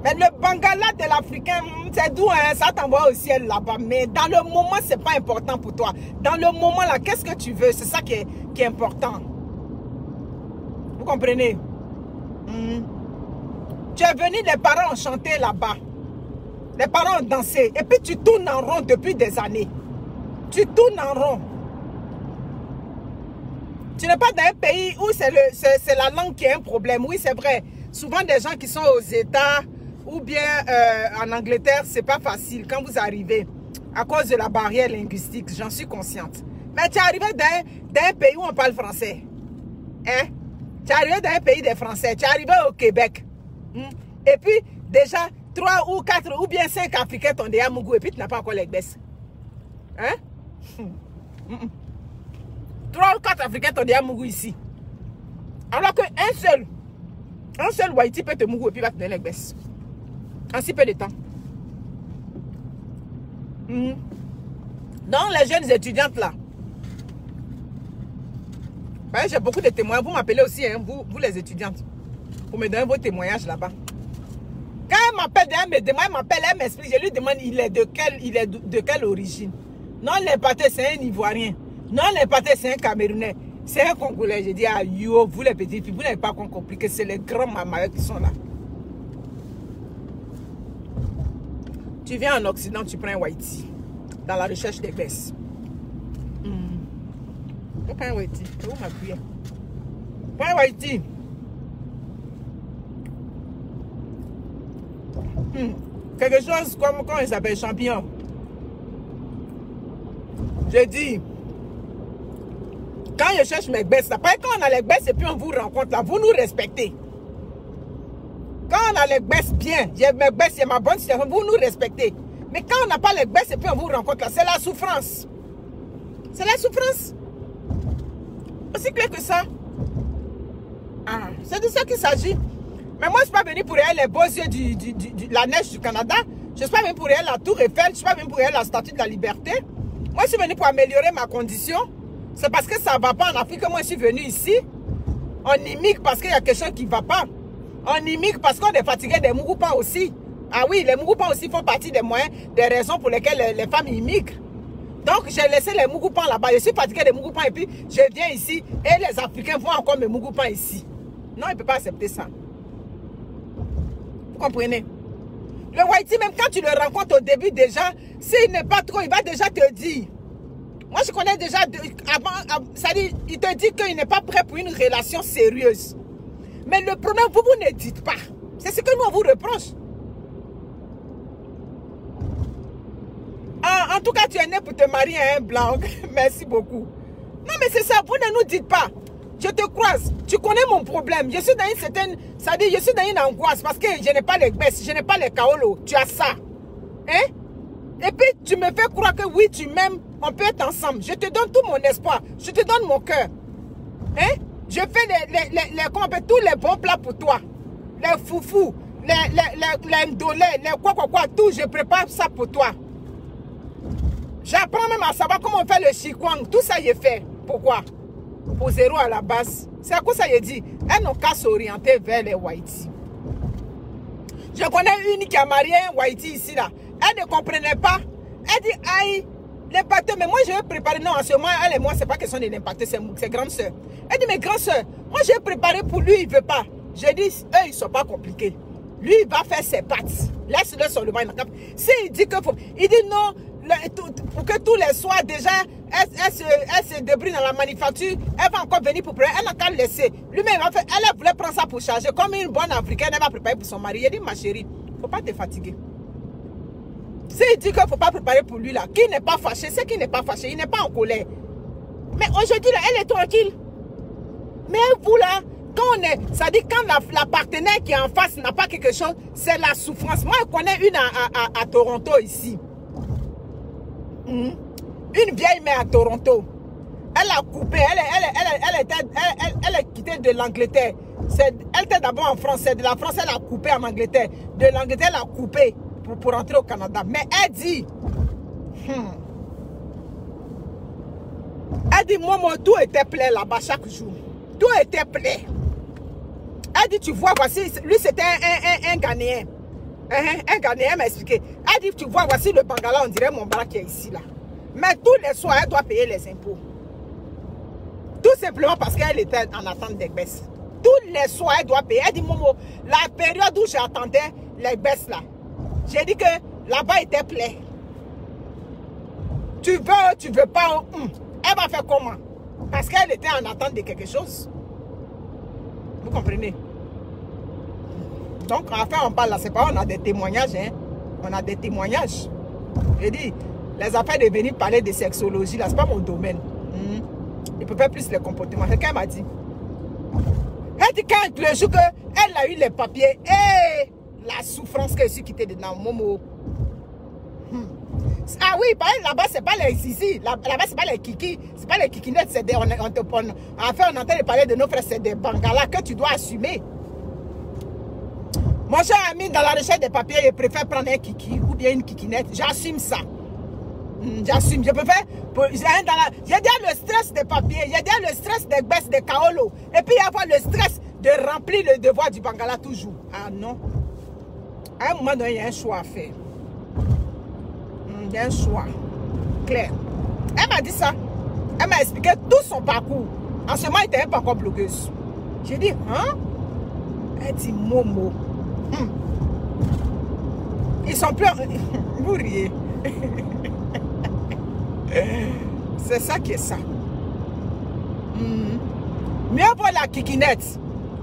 Mais le bangala de l'Africain, c'est doux, hein, ça t'envoie au ciel là-bas. Mais dans le moment, c'est pas important pour toi. Dans le moment là, qu'est-ce que tu veux? C'est ça qui est important. Vous comprenez? Tu es venu, les parents ont chanté là-bas. Les parents ont dansé. Et puis tu tournes en rond depuis des années. Tu tournes en rond. Tu n'es pas dans un pays où c'est la langue qui est un problème. Oui, c'est vrai. Souvent, des gens qui sont aux États ou bien en Angleterre, c'est pas facile quand vous arrivez à cause de la barrière linguistique. J'en suis consciente. Mais tu es arrivé dans un pays où on parle français. Hein? Tu es arrivé dans un pays des Français. Tu es arrivé au Québec. Et puis, déjà, 3 ou 4 ou bien 5 Africains t'ont déjà Mougou et puis tu n'as pas encore les baisses. Hein? 3 ou 4 Africains t'ont déjà Mougou ici. Alors qu'un seul Haïti peut te Mougou et puis va te donner les baisses. En si peu de temps. Donc, les jeunes étudiantes là, j'ai beaucoup de témoins. Vous m'appelez aussi, hein, vous les étudiantes, pour me donner vos témoignages là-bas. Quand elle m'appelle, elle m'appelle, elle m'explique, je lui demande il est de quelle origine. Non, l'imparté, c'est un Ivoirien. Non, l'imparté, c'est un Camerounais. C'est un Congolais. Je dis, ah, yo, vous les petites filles, vous n'avez pas compris que c'est les grands mamayeux qui sont là. Tu viens en Occident, tu prends un Haïti. Dans la recherche des baisses. Tu prends un Haïti. C'est où ma prière? Prends un Haïti. Quelque chose comme, comment il s'appelle, champignon. Je dis, quand je cherche mes baisses, après quand on a les baisses et puis on vous rencontre là, vous nous respectez. Quand on a les baisses bien, j'ai mes baisses, j'ai ma bonne situation, vous nous respectez. Mais quand on n'a pas les baisses et puis on vous rencontre là, c'est la souffrance. C'est la souffrance. Aussi clair que ça. Ah, c'est de ça qu'il s'agit. Mais moi, je ne suis pas venu pour regarder les beaux yeux de la neige du Canada. Je ne suis pas venu pour regarder la tour Eiffel. Je ne suis pas venu pour regarder la statue de la liberté. Moi, je suis venu pour améliorer ma condition. C'est parce que ça ne va pas en Afrique que moi, je suis venu ici. On immigre parce qu'il y a quelque chose qui ne va pas. On immigre parce qu'on est fatigué des Mougoupan aussi. Ah oui, les Mougoupan aussi font partie des moyens, des raisons pour lesquelles les femmes immigrent. Donc, j'ai laissé les Mougoupan là-bas. Je suis fatigué des Mougoupan et puis je viens ici et les Africains vont encore me Mougoupan ici. Non, il ne peut pas accepter ça. Vous comprenez? Le Haïti, même quand tu le rencontres au début déjà, s'il n'est pas trop, il va déjà te dire. Moi, je connais déjà, avant, ça dit, il te dit qu'il n'est pas prêt pour une relation sérieuse. Mais le problème, vous ne dites pas. C'est ce que nous, on vous reproche. En tout cas, tu es né pour te marier à un blanc. Merci beaucoup. Non, mais c'est ça, vous ne nous dites pas. Je te croise, tu connais mon problème. Je suis dans une certaine, ça dit, je suis dans une angoisse parce que je n'ai pas les baisses, je n'ai pas les kaolos. Tu as ça. Hein? Et puis, tu me fais croire que oui, tu m'aimes, on peut être ensemble. Je te donne tout mon espoir, je te donne mon cœur. Hein? Je fais tous les bons plats pour toi. Les foufous, les ndolés, les quoi, tout, je prépare ça pour toi. J'apprends même à savoir comment on fait le chikwang. Tout ça, il fait. Pourquoi? Pour zéro à la base. C'est à quoi ça y est dit? Elles n'ont qu'à s'orienter vers les Haïti. Je connais une qui a marié un Haïti ici là. Elle ne comprenait pas. Elle dit aïe, l'impacté, mais moi je vais préparer. Non, en ce moment, elle et moi, c'est pas question de l'impacter, c'est grande soeur. Elle dit, mais grande soeur, moi je vais préparer pour lui, il ne veut pas. Je dis, eux, ils ne sont pas compliqués. Lui, il va faire ses pattes. Laisse-le sur le banc. S'il dit que faut. Il dit non. Pour que tous les soirs déjà, elle se débrouille dans la manufacture, elle va encore venir pour préparer, elle n'a qu'à le laisser. Lui-même, elle voulait prendre ça pour charger. Comme une bonne africaine, elle va préparer pour son mari. Il dit, ma chérie, il ne faut pas te fatiguer. S'il dit qu'il ne faut pas préparer pour lui, là, qui n'est pas fâché, c'est qui n'est pas fâché, il n'est pas en colère. Mais aujourd'hui, là, elle est tranquille. Mais vous, là, quand on est, ça dit quand la partenaire qui est en face n'a pas quelque chose, c'est la souffrance. Moi, je connais une à Toronto ici. Une vieille mère à Toronto. Elle a coupé, elle est quittée de l'Angleterre. Elle était d'abord en France, de la France, elle a coupé en Angleterre. De l'Angleterre, elle a coupé pour rentrer au Canada. Mais elle dit, moi, tout était plein là-bas chaque jour. Tout était plein. Elle dit, tu vois, voici, lui c'était un Ghanéen. Un Ghanéen m'a expliqué. Elle dit, tu vois, voici le Bangala, on dirait mon bras qui est ici là. Mais tous les soirs, elle doit payer les impôts. Tout simplement parce qu'elle était en attente des baisses. Tous les soirs, elle doit payer. Elle dit, Momo, la période où j'attendais les baisses là, j'ai dit que là-bas était plein. Tu veux pas. Elle va faire comment? Parce qu'elle était en attente de quelque chose. Vous comprenez? Donc, enfin, on parle là, c'est pas on a des témoignages, hein. On a des témoignages. J'ai dit, les affaires de venir parler de sexologie, là, c'est pas mon domaine. Je ne peux pas plus les comportements. Quelqu'un m'a dit. Elle dit quand le jour qu'elle a eu les papiers, et la souffrance qu'elle s'est quittée dedans, Momo. Ah oui, là-bas, c'est pas les ici. Là-bas, c'est pas les kiki. C'est pas les kikinettes. C'est des. Enfin, on entend parler de nos frères, c'est des bangalas que tu dois assumer. Mon cher ami, dans la recherche des papiers, je préfère prendre un kiki ou bien une kikinette. J'assume ça. J'assume. Je préfère. J'ai déjà le stress des papiers. J'ai déjà le stress des baisses, des kaolo. Et puis, il y a le stress de remplir le devoir du bangala toujours. Ah non. À un moment donné, il y a un choix à faire. Il y a un choix clair. Elle m'a dit ça. Elle m'a expliqué tout son parcours. En ce moment, elle n'était pas encore blogueuse. J'ai dit, hein? Elle dit, Momo. Ils sont plus... Vous riez. C'est ça qui est ça. Mieux vaut la kikinette.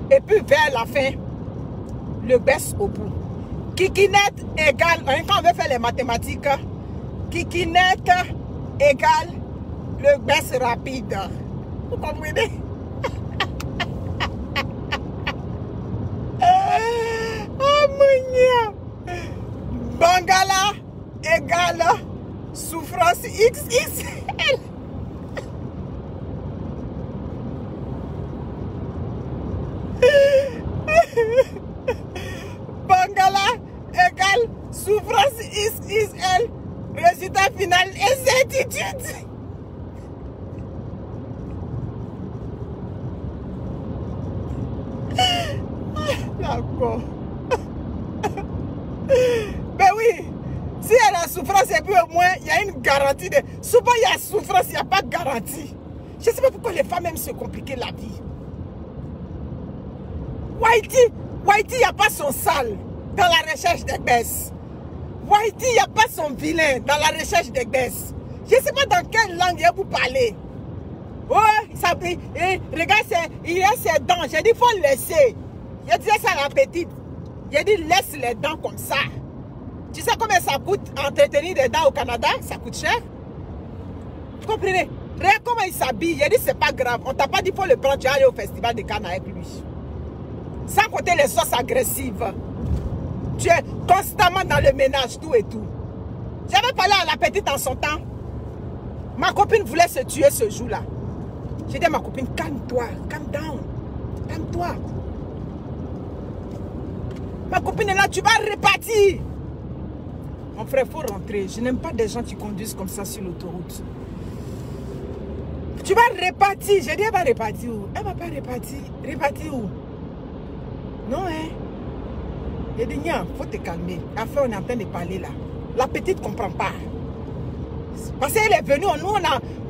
Et puis vers la fin, le baisse au bout. Kikinette égale, quand on veut faire les mathématiques, kikinette égale le baisse rapide. Vous comprenez? Oh mon Dieu! Bangala égale souffrance XXL. Bangala égale souffrance XXL. Résultat final, incertitude. D'accord. Ben oui, si elle a souffrance, et puis au moins, il y a une garantie de... Souvent, il y a souffrance, il n'y a pas de garantie. Je ne sais pas pourquoi les femmes aiment se compliquer la vie. Whitey, il n'y a pas son sale dans la recherche des baisses. Whitey, il n'y a pas son vilain dans la recherche des baisses. Je ne sais pas dans quelle langue vous parlez. Oh, ça, regarde, il a ses dents. J'ai dit, il faut le laisser. Je disais ça à la petite. J'ai dit, laisse les dents comme ça. Tu sais combien ça coûte entretenir des dents au Canada? Ça coûte cher. Vous comprenez? Regarde comment il s'habille. J'ai dit, c'est pas grave. On t'a pas dit, il faut le prendre. Tu vas aller au festival de Cannes avec lui. Sans compter les sauces agressives. Tu es constamment dans le ménage, tout et tout. J'avais parlé à la petite en son temps. Ma copine voulait se tuer ce jour-là. J'ai dit à ma copine, calme-toi, calm down. Calme-toi. Ma copine est là, tu vas repartir. Mon frère, il faut rentrer. Je n'aime pas des gens qui conduisent comme ça sur l'autoroute. Tu vas repartir. J'ai dit, elle va repartir où? Elle ne va pas repartir. Repartir où? Non, hein? J'ai dit, il faut te calmer. Après, on est en train de parler là. La petite ne comprend pas. Parce qu'elle est venue, nous,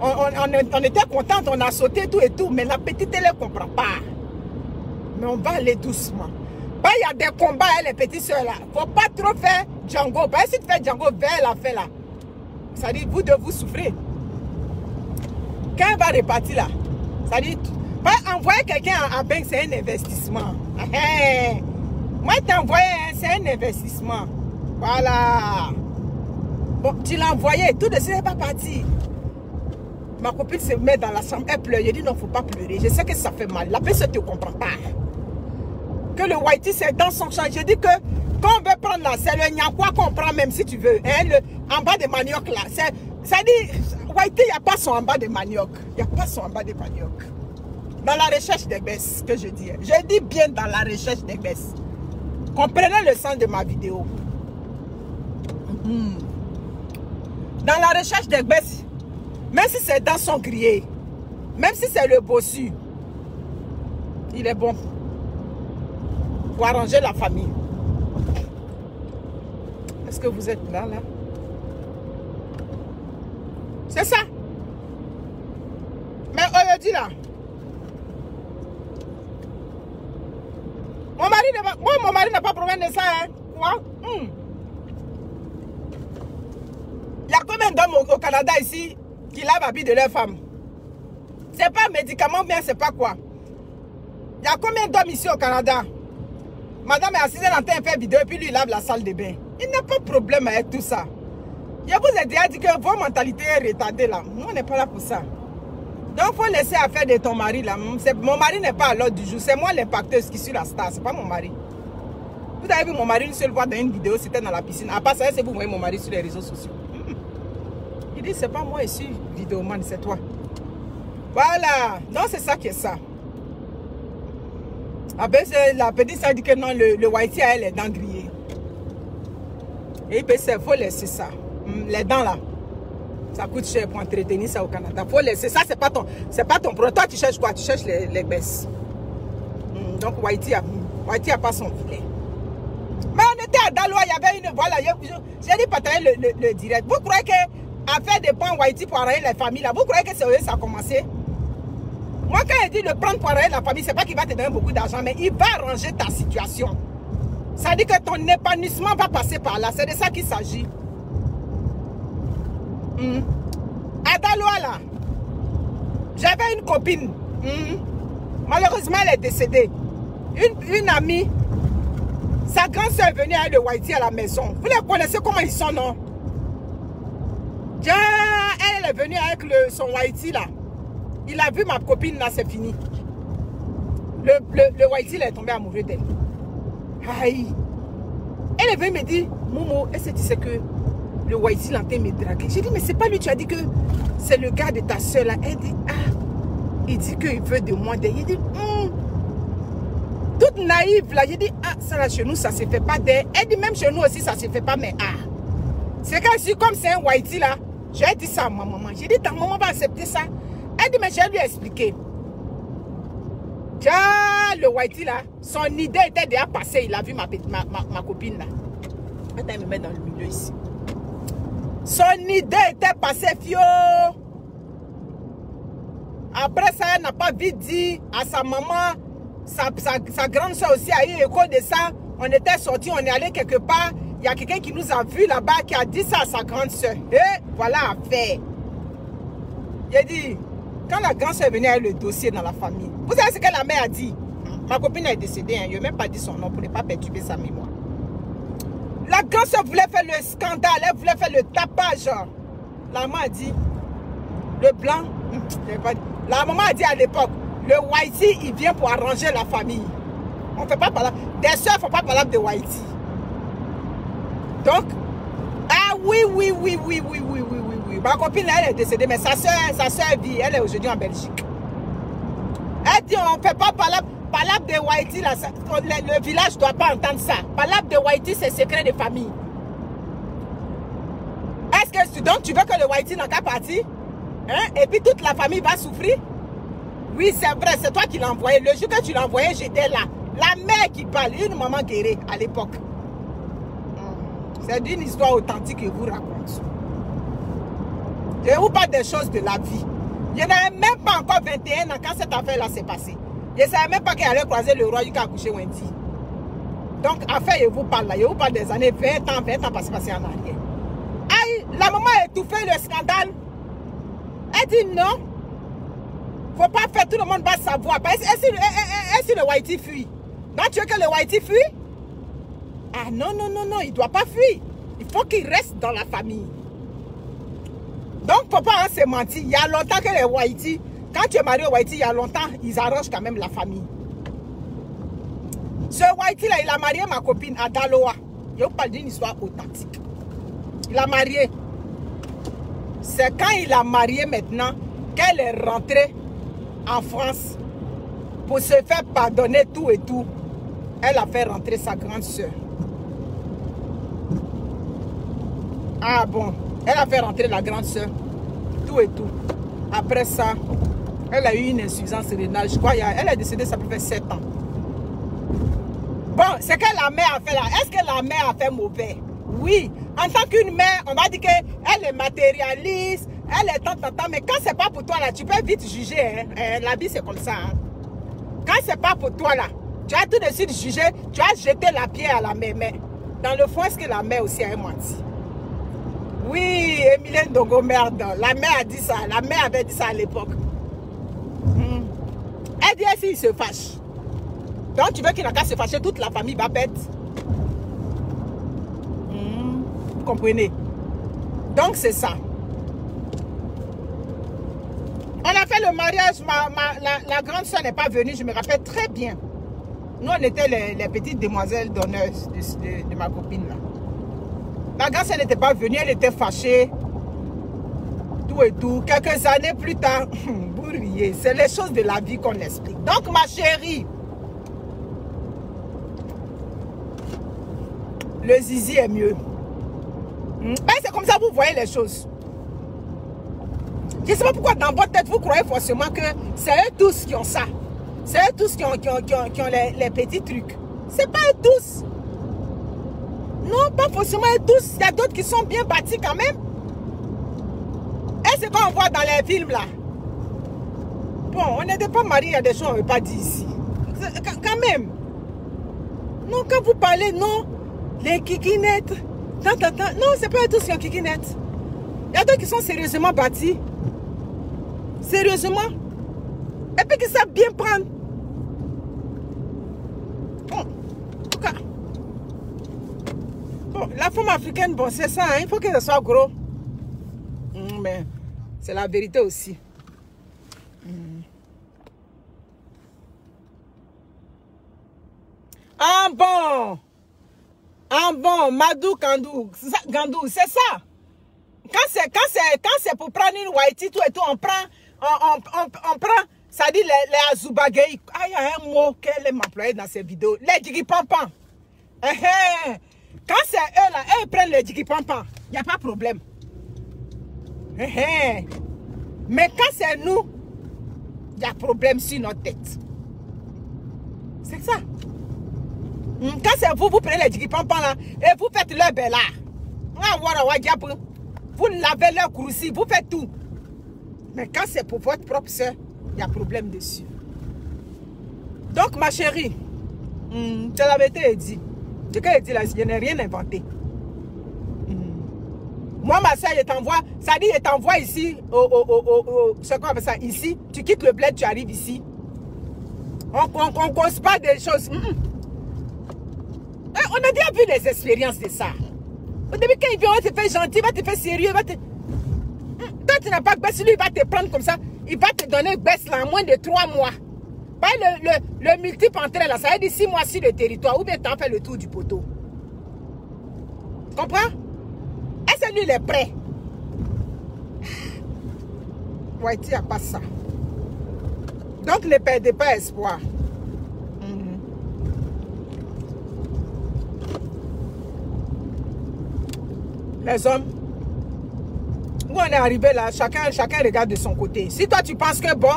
on était contente, on a sauté tout et tout. Mais la petite, elle ne comprend pas. Mais on va aller doucement. Il y a des combats, les petites soeurs là. Il ne faut pas trop faire Django. Parce que si tu fais Django vers la fin là, ça dit, vous devez vous souffrir. Quand elle va repartir là, ça dit, envoyer quelqu'un en banque, c'est un investissement. Moi, t'envoyer, c'est un investissement. Voilà. Bon, tu l'as envoyé, tout de suite, elle n'est pas partie. Ma copine se met dans la chambre, elle pleure. Je dis, non, il ne faut pas pleurer. Je sais que ça fait mal. La personne ne te comprend pas. Que le whitey, c'est dans son champ. Je dis que quand on veut prendre là, c'est le nyakwa qu'on prend même si tu veux. Hein, en bas de manioc là. Ça dit, Whitey, il n'y a pas son en bas de manioc. Il n'y a pas son en bas de manioc. Dans la recherche des baisses, que je dis. Je dis bien dans la recherche des baisses. Comprenez le sens de ma vidéo. Dans la recherche des baisses, même si ses dents sont grillées, même si c'est le bossu, il est bon pour arranger la famille. Est-ce que vous êtes là? C'est ça. Mais aujourd'hui là, mon mari n'a pas problème de ça. Hein? Quoi? Il y a combien d'hommes au Canada ici qui lavent l'habit de leur femme? C'est pas un médicament, bien c'est pas quoi. Il y a combien d'hommes ici au Canada? Madame est assise en train de faire vidéo et puis lui il lave la salle de bain. Il n'a pas de problème avec tout ça. Je vous ai déjà dit que vos mentalités est retardée là. Moi, on n'est pas là pour ça. Donc, il faut laisser affaire de ton mari là. Mon mari n'est pas à l'ordre du jour. C'est moi l'impacteuse qui suis la star. C'est pas mon mari. Vous avez vu mon mari une seule fois dans une vidéo, c'était dans la piscine. À part ça, c'est vous voyez mon mari sur les réseaux sociaux. Il dit, c'est pas moi ici, vidéoman, c'est toi. Voilà. Donc, c'est ça qui est ça. Après, la petite, ça dit que non, le Whitey a les dents grillées. Et il faut laisser ça. Les dents là, ça coûte cher pour entretenir ça au Canada. Faut laisser ça, c'est pas ton produit. Toi, tu cherches quoi? Tu cherches les baisses. Donc, Whitey a pas son filet. Mais on était à Daloa, il y avait une. Voilà, j'ai dit partager le direct. Vous croyez qu'à faire des points Whitey pour arranger les familles là, vous croyez que c'est où ça a commencé? Moi, quand il dit le prendre pour arranger la famille, c'est pas qu'il va te donner beaucoup d'argent, mais il va arranger ta situation. Ça veut dire que ton épanouissement va passer par là. C'est de ça qu'il s'agit. À Daloa là, j'avais une copine. Malheureusement, elle est décédée. Une amie, sa grande soeur est venue avec le Whitey à la maison. Vous les connaissez comment ils sont, non? Elle est venue avec son Whitey là. Il a vu ma copine là, c'est fini. Le Whitey là est tombé amoureux d'elle. Aïe. Elle est venue me dire, Momo, est-ce que tu sais que le Whitey là en train de me draguer? J'ai dit, mais c'est pas lui, tu as dit que c'est le gars de ta soeur là. Elle dit, ah, il dit qu'il veut de moi. Il dit, toute naïve là. J'ai dit, ah, ça là chez nous, ça se fait pas. Elle dit, même chez nous aussi, ça se fait pas, mais ah. C'est quand je suis comme c'est un Whitey là, j'ai dit ça à ma maman. J'ai dit, ta maman va accepter ça. Elle dit, mais je vais lui expliquer. Tiens, le Whitey là, son idée était déjà passée. Il a vu ma copine là. Attends, me mettre dans le milieu ici. Son idée était passée, fio. Après ça, elle n'a pas vite dit à sa maman. Sa grande soeur aussi a eu écho de ça. On était sortis, on est allé quelque part. Il y a quelqu'un qui nous a vu là-bas qui a dit ça à sa grande soeur. Et voilà affaire. Il a dit, quand la grande soeur est venue avec le dossier dans la famille, vous savez ce que la mère a dit? Ma copine est décédée, hein. Je n'ai même pas dit son nom pour ne pas perturber sa mémoire. La grande soeur voulait faire le scandale, elle voulait faire le tapage. La maman a dit, le blanc, la maman a dit à l'époque, le Whitey, il vient pour arranger la famille. On ne fait pas parler. Des soeurs ne font pas parler de Whitey. Donc, ah oui. Ma copine, elle est décédée, mais sa soeur vit, elle est aujourd'hui en Belgique. Elle dit, on ne fait pas parler de Whitey, là, le village ne doit pas entendre ça. Parler de Whitey, c'est secret de famille. Est-ce que donc tu veux que le Whitey n'a qu'à partir? Hein? Et puis toute la famille va souffrir? Oui, c'est vrai, c'est toi qui l'as envoyé. Le jour que tu l'as envoyé, j'étais là. La mère qui parle, une maman guérie à l'époque. C'est une histoire authentique que je vous raconte. Je vous parle des choses de la vie. Je n'avais même pas encore 21 ans quand cette affaire-là s'est passée. Je ne savais même pas qu'elle allait croiser le roi jusqu'à accoucher Wendy. Donc, affaire, je vous parle là. Je vous parle des années 20 ans passés en arrière. Aïe, la maman a étouffé le scandale. Elle dit non. Faut pas faire, tout le monde va savoir. Est-ce que le Whitey fuit? Donc, tu veux que le Whitey fuit? Ah non, il ne doit pas fuir. Il faut qu'il reste dans la famille. Donc, faut pas se mentir. Il y a longtemps que les Whitey, quand tu es marié au Whitey, il y a longtemps, ils arrangent quand même la famille. Ce Whitey là, il a marié ma copine à Daloa. Je vous parle d'une histoire authentique. Il a marié. C'est quand il a marié maintenant qu'elle est rentrée en France pour se faire pardonner tout et tout. Elle a fait rentrer sa grande soeur. Ah bon, elle a fait rentrer la grande soeur, tout et tout. Après ça, elle a eu une insuffisance rénale. Je crois elle est décédée, ça peut faire 7 ans. Bon, c'est que la mère a fait là. Est-ce que la mère a fait mauvais? Oui. En tant qu'une mère, on va dire qu'elle est matérialiste, elle est tant, mais quand c'est pas pour toi là, tu peux vite juger. Hein. La vie c'est comme ça. Hein. Quand c'est pas pour toi là, tu as tout de suite jugé, tu as jeté la pierre à la mère. Mais dans le fond, est-ce que la mère aussi a menti? Oui, Emilien Dogo, merde. La mère a dit ça. La mère avait dit ça à l'époque. Elle dit s'il se fâche. Donc tu veux qu'il n'a qu'à se fâcher, toute la famille va pète. Vous comprenez? Donc c'est ça. On a fait le mariage, la grande soeur n'est pas venue, je me rappelle très bien. Nous on était les petites demoiselles d'honneur de ma copine là. La grande soeur n'était pas venue, elle était fâchée. Tout et tout. Quelques années plus tard, vous riez, c'est les choses de la vie qu'on explique. Donc ma chérie, le zizi est mieux. C'est comme ça que vous voyez les choses. Je ne sais pas pourquoi dans votre tête vous croyez forcément que c'est eux tous qui ont ça. C'est eux tous qui ont les petits trucs. C'est pas eux tous. Non, pas forcément eux tous. Il y a d'autres qui sont bien bâtis quand même. Et c'est qu'on voit dans les films là. Bon, on n'était pas mariés, il y a des choses qu'on ne veut pas dire ici. Quand même. Non, quand vous parlez, non, les kikinettes. Non, c'est pas eux tous qui ont kikinettes. Il y a d'autres qui sont sérieusement bâtis. Sérieusement. Et puis qui savent bien prendre. Bon, en tout cas. Bon, la femme africaine, bon, c'est ça, hein, il faut que ce soit gros. Mais c'est la vérité aussi. Ah bon, Madou Gandou, c'est ça. Quand c'est pour prendre une whitey, tout et tout, on prend, ça dit les azubagei. Ah, il y a un mot qu'elle m'employait dans ces vidéos. Les djigipampan. Quand c'est eux là, eux prennent les djigipampan. Il n'y a pas de problème. Mais quand c'est nous, il y a problème sur notre tête. C'est ça. Quand c'est vous, vous prenez les djigipampan là, et vous faites leur bellard. Vous lavez leur croussi, vous faites tout. Mais quand c'est pour votre propre soeur, il y a problème dessus. Donc ma chérie, c'est la vérité dit. Ce qu'elle dit là, je n'ai rien inventé. Moi, ma soeur, je t'envoie, ça dit, je t'envoie ici, c'est quoi ça, ici, tu quittes le bled, tu arrives ici. On ne cause pas des choses. On a déjà vu les expériences de ça. Au début, quand il vient, on te fait gentil, il va te faire sérieux, il va te... Toi, tu n'as pas de baisse, lui, il va te prendre comme ça. Il va te donner baisse là en moins de 3 mois. Pas le multiple entrée là, ça veut dire 6 mois sur le territoire, ou bien tu as fait le tour du poteau. Tu comprends? Est-ce que lui, il est prêt? Ouais, tu n'as pas ça. Donc, ne perdez pas espoir. Les hommes, où on est arrivé là, chacun regarde de son côté. Si toi tu penses que bon,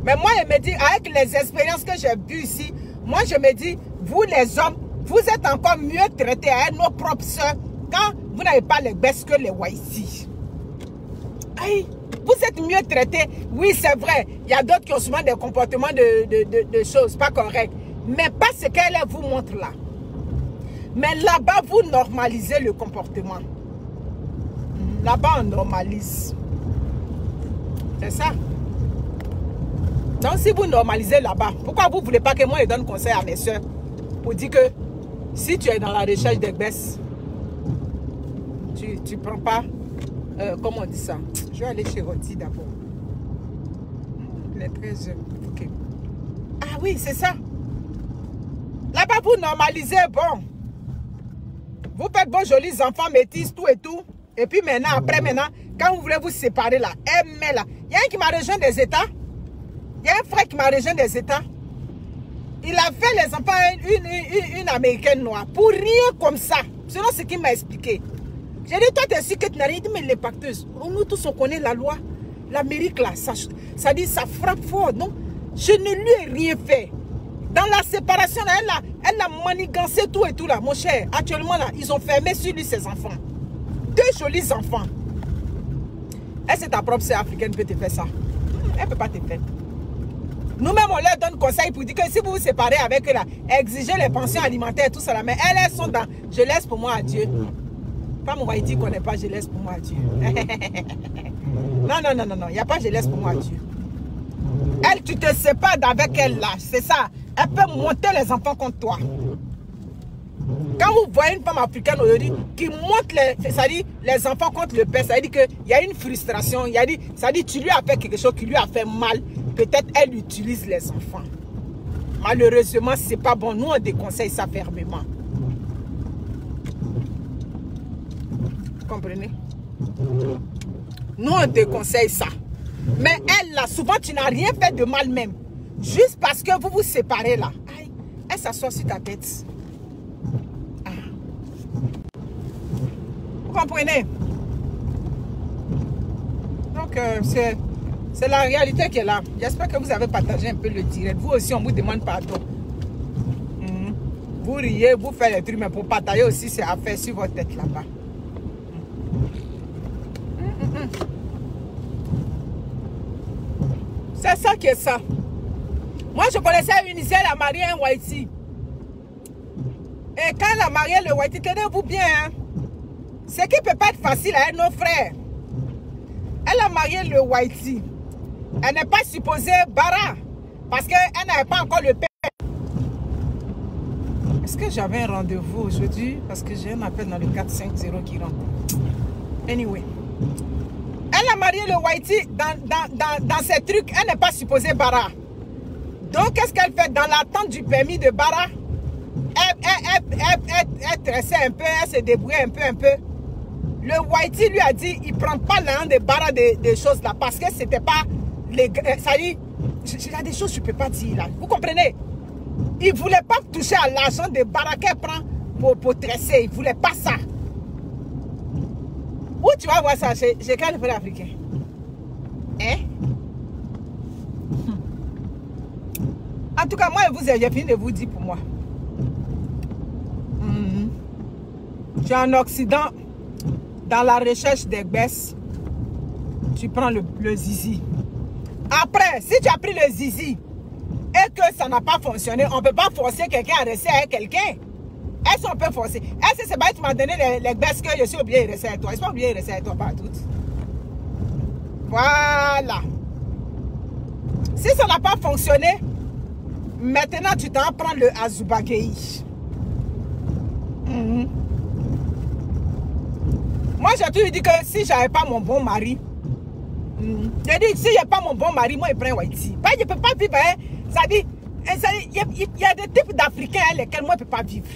mais moi je me dis, avec les expériences que j'ai vues ici, moi je me dis, vous les hommes, vous êtes encore mieux traités à nos propres soeurs quand vous n'avez pas les baisses que les Waïti. Vous êtes mieux traités. Oui, c'est vrai, il y a d'autres qui ont souvent des comportements de choses pas correctes, mais pas ce qu'elle vous montre là. Mais là-bas, vous normalisez le comportement. Là-bas, on normalise. C'est ça. Donc, si vous normalisez là-bas, pourquoi vous ne voulez pas que moi je donne conseil à mes soeurs pour dire que si tu es dans la recherche des baisses, tu ne prends pas, comment on dit ça? Je vais aller chez Roti d'abord. Les 13 heures. Ok. Ah oui, c'est ça. Là-bas, vous normalisez, bon. Vous faites vos jolis enfants métis, tout et tout. Et puis maintenant, Quand vous voulez vous séparer là, aimez là. Il y a un qui m'a rejoint des États. Il y a un frère qui m'a rejoint des États. Il a fait les enfants une américaine noire. Pour rien comme ça. Selon ce qu'il m'a expliqué. J'ai dit, toi, tu es sûr que tu n'as rien dit, mais les pacteuses. Nous tous, on connaît la loi. L'Amérique, là, ça dit, ça frappe fort. Non, je ne lui ai rien fait. Dans la séparation, là, elle a manigancé tout et tout, là. Mon cher, actuellement, là, ils ont fermé sur lui ses enfants. 2 jolis enfants. Est-ce que ta propre sœur africaine peut te faire ça? Elle ne peut pas te faire. Nous-mêmes, on leur donne conseil pour dire que si vous vous séparez avec eux, là, exigez les pensions alimentaires, tout ça, là. Mais elles sont dans, je laisse pour moi à Dieu. Pas mon Haïti qu'on n'est pas, je laisse pour moi à Dieu. Non, il n'y a pas je laisse pour moi à Dieu. Elle, tu te sépares avec elle là, c'est ça. Elle peut monter les enfants contre toi. Quand vous voyez une femme africaine aujourd'hui qui monte les enfants contre le père, ça veut dire qu'il y a une frustration. Ça dit tu lui as fait quelque chose qui lui a fait mal. Peut-être elle utilise les enfants. Malheureusement, ce n'est pas bon. Nous, on déconseille ça fermement. Vous comprenez? Nous, on déconseille ça. Mais elle, là, souvent, tu n'as rien fait de mal même. Juste parce que vous vous séparez, là. Aïe, elle s'assoit sur ta tête. Ah. Vous comprenez? Donc, c'est la réalité qui est là. J'espère que vous avez partagé un peu le direct. Vous aussi, on vous demande pardon. Vous riez, vous faites les trucs, mais pour partager aussi, c'est à faire sur votre tête là-bas. C'est ça qui est ça. Moi, je connaissais une ici, elle a marié un Whitey. Et quand elle a marié le Whitey, tenez-vous bien, hein? Ce qui ne peut pas être facile à nos frères. Elle a marié le Whitey. Elle n'est pas supposée bara. Parce qu'elle n'avait pas encore le père. Est-ce que j'avais un rendez-vous aujourd'hui? Parce que j'ai un appel dans le 450 qui rentre. Anyway. Elle a marié le Whitey dans ces trucs. Elle n'est pas supposée bara. Donc, qu'est-ce qu'elle fait? Dans l'attente du permis de bara, elle tressait un peu, elle se débrouillait un peu. Le Whitey lui a dit, il ne prend pas l'argent de bara des choses là, parce que c'était pas... ça dit, il y a des choses que je ne peux pas dire là. Vous comprenez? Il ne voulait pas toucher à l'argent de bara qu'elle prend pour tresser. Il ne voulait pas ça. Où tu vas voir ça? J'ai quel frère africain? Hein? En tout cas, moi, j'ai fini de vous dire pour moi. Tu es en Occident, dans la recherche des baisses, tu prends le zizi. Après, si tu as pris le zizi et que ça n'a pas fonctionné, on ne peut pas forcer quelqu'un à rester avec quelqu'un. Est-ce qu'on peut forcer? Est-ce que c'est pas tu m'as donné les baisses que je suis obligé de rester avec toi? Je suis pas obligé de rester avec toi partout. Voilà. Si ça n'a pas fonctionné, maintenant tu t'en prends le Azubagei. Moi j'ai toujours dit que si j'avais pas mon bon mari, j'ai dit si j'ai pas mon bon mari, moi je prends Whitey. Je ne peux pas vivre, hein. Ça dit, il y a des types d'Africains avec lesquels moi je ne peux pas vivre.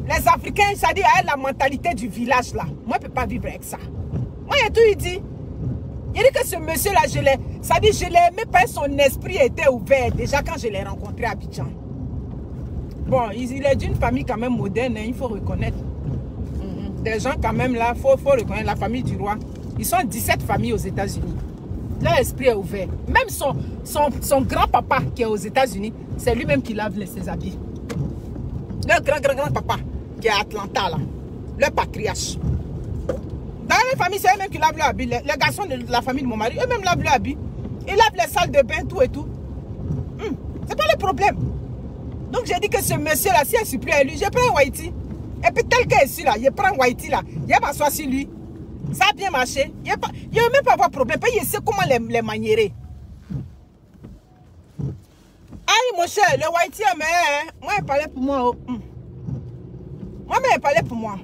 Les Africains, ça dit, la mentalité du village là. Moi, je ne peux pas vivre avec ça. Moi, j'ai tout dit. Il dit que ce monsieur-là, ça dit, je l'ai aimé parce que son esprit était ouvert déjà quand je l'ai rencontré à Abidjan. Bon, il est d'une famille quand même moderne, hein, il faut reconnaître. Des gens quand même là, il faut reconnaître la famille du roi. Ils sont 17 familles aux États-Unis. Leur esprit est ouvert. Même son grand-papa qui est aux États-Unis, c'est lui-même qui lave ses habits. Leur grand-papa qui est à Atlanta là. Leur patriarche. Dans la même famille, c'est eux-mêmes qui lavent leur habit. Les garçons de la famille de mon mari, eux-mêmes lavent leur habit. Ils lavent les salles de bain, tout et tout. C'est pas le problème. Donc j'ai dit que ce monsieur-là, si elle supplie à lui, je prends Whitey. Et puis tel qu'il est ici là, je prends Whitey là. Je m'assois sur lui. Ça a bien marché. Il n'y a même pas avoir de problème. Puis il sait comment les maniérer. Aïe mon cher, le Whitey, mais moi il parlait pour moi. Moi mais il parlait pour moi.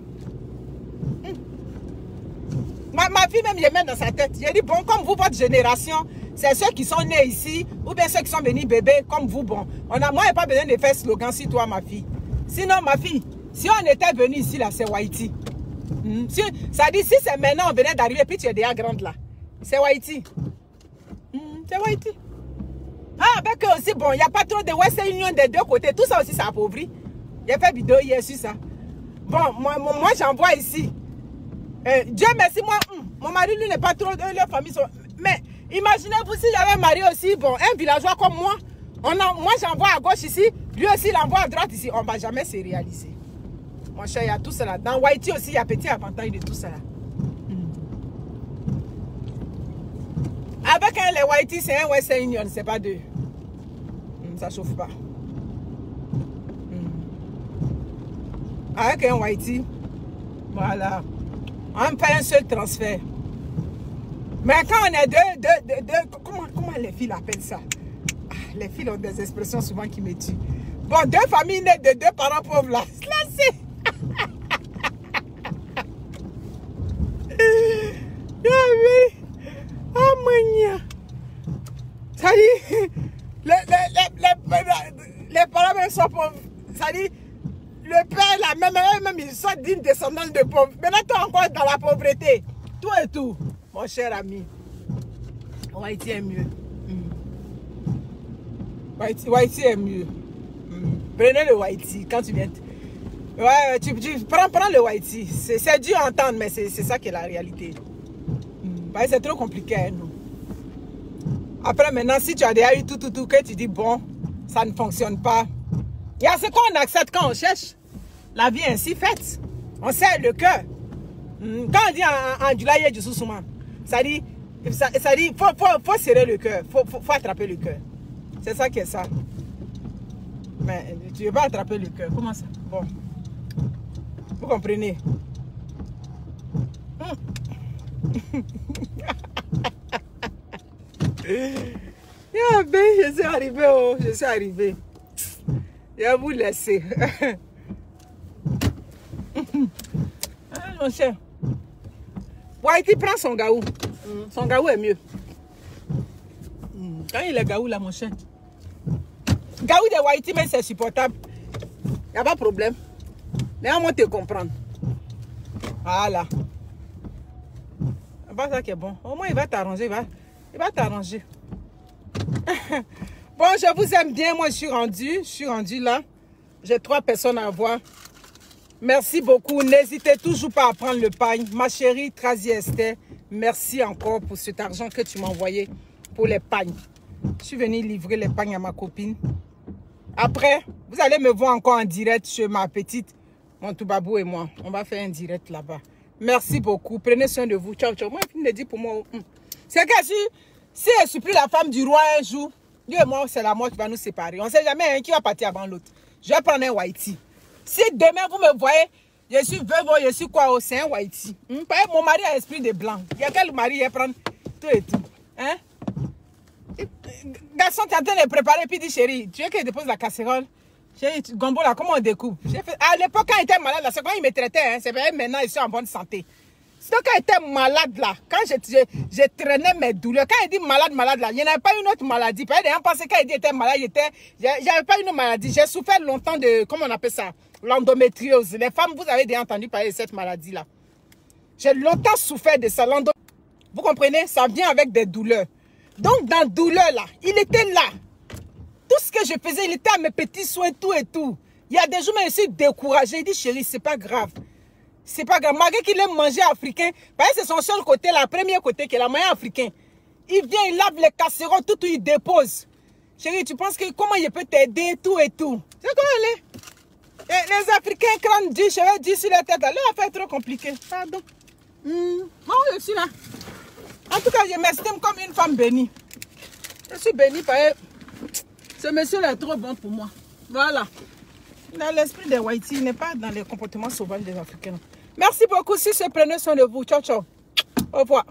Ma fille même, je mets dans sa tête. J'ai dit, bon, comme vous, votre génération, c'est ceux qui sont nés ici, ou bien ceux qui sont venus bébés, comme vous, bon. Moi, je n'ai pas besoin de faire slogan si toi, ma fille. Sinon, ma fille, si on était venu ici, là, c'est Whitey. Ça dit, si c'est maintenant, on venait d'arriver, puis tu es déjà grande là. C'est Haïti. C'est Haïti. Ah, avec eux aussi, bon, il n'y a pas trop de Western Union des deux côtés. Tout ça aussi, ça appauvrit. J'ai fait vidéo hier sur ça. Bon, moi j'en vois ici. Dieu merci, moi, mon mari, lui, n'est pas trop... leur famille sont... Mais imaginez-vous si j'avais un mari aussi, bon, un villageois comme moi. Moi, j'en vois à gauche ici. Lui aussi, il envoie à droite ici. On ne va jamais se réaliser. Mon cher, il y a tout cela. Dans Haïti aussi, il y a petit avantage de tout cela. Avec les Haïti, c'est un Western Union, c'est pas deux. Ça chauffe pas. Avec un Haïti, voilà. On fait un seul transfert. Mais quand on est deux comment les filles appellent ça? Ah, les filles ont des expressions souvent qui me tuent. Bon, deux familles nées de deux parents pauvres là. Là, c'est... Oh, mania. Ça dit, les parents même sont pauvres. Ça dit, le père, la même ils sont dignes descendants de pauvres. Maintenant, tu es encore dans la pauvreté. Tout et tout, mon cher ami. Haïti est mieux. Haïti est mieux. Prenez le Haïti quand tu viens. Ouais, tu prends le Haïti. C'est dur à entendre, mais c'est ça qui est la réalité. C'est trop compliqué, hein, nous. Après, maintenant, si tu as déjà eu tout, que tu dis, bon, ça ne fonctionne pas. Il y a ce qu'on accepte quand on cherche. La vie est ainsi faite. On serre le cœur. Quand on dit en Dulaye du Soussouma, ça dit, faut serrer le cœur. Faut attraper le cœur. C'est ça qui est ça. Mais tu ne veux pas attraper le cœur. Comment ça? Bon. Vous comprenez? Je suis arrivé, oh, je suis arrivé. Je vais vous laisser. Mon cher. Haïti prend son gaou. Son gaou est mieux. Quand il est gaou là, mon cher. Gaou de Haïti, mais c'est supportable. Il n'y a pas de problème. Mais on te comprendre. Voilà. C'est pas ça qui est bon. Au moins, il va t'arranger. Il va t'arranger. Bon, je vous aime bien. Moi, je suis rendu là. J'ai 3 personnes à voir. Merci beaucoup. N'hésitez toujours pas à prendre le pain. Ma chérie Trazie Esther, merci encore pour cet argent que tu m'as envoyé pour les pagnes. Je suis venue livrer les pagnes à ma copine. Après, vous allez me voir encore en direct chez ma petite, mon Toubabou et moi. On va faire un direct là-bas. Merci beaucoup. Prenez soin de vous. Ciao, ciao. Moi, il me dit pour moi. C'est que si je suis plus la femme du roi un jour, lui et moi, c'est la mort qui va nous séparer. On ne sait jamais un qui va partir avant l'autre. Je vais prendre un Haïti. Si demain vous me voyez, je suis veuve, je suis quoi, c'est un Haïti. Mon mari a esprit de blanc. Il y a quel mari qui prendre tout et tout. Hein? Garçon, tu es en train de préparer, puis dit chérie, tu veux que je dépose la casserole? Chérie, Gombo là, comment on découpe? À l'époque, quand il était malade, c'est quand il me traitait, hein, c'est vrai, maintenant il suis en bonne santé. C'est quand il était malade là, quand je traînais mes douleurs, quand il dit malade là, il n'y avait pas une autre maladie. Parce que pensé quand il dit était malade, j'avais pas une maladie. J'ai souffert longtemps de, comment on appelle ça? L'endométriose. Les femmes, vous avez déjà entendu parler de cette maladie là. J'ai longtemps souffert de ça. Vous comprenez? Ça vient avec des douleurs. Donc dans la douleur là, il était là. Tout ce que je faisais, il était à mes petits soins, tout et tout. Il y a des jours, mais je suis découragée. Il dit, chérie, c'est pas grave. C'est pas grave. Malgré qu'il aime manger africain, parce que c'est son seul côté, la première côté, qui est la moyen africain. Il vient, il lave les casseroles, tout, il dépose. Chérie, tu penses que comment il peut t'aider, tout et tout? C'est comment elle est? Et les Africains crâne du cheveux du sur la tête. Là, l'affaire est trop compliquée. Pardon. Moi, je suis là. En tout cas, je m'estime comme une femme bénie. Je suis bénie par ce monsieur-là est trop bon pour moi. Voilà. Dans l'esprit des Haïti, il n'est pas dans les comportements sauvages des Africains. Merci beaucoup. Si je prenais soin de vous. Ciao, ciao. Au revoir.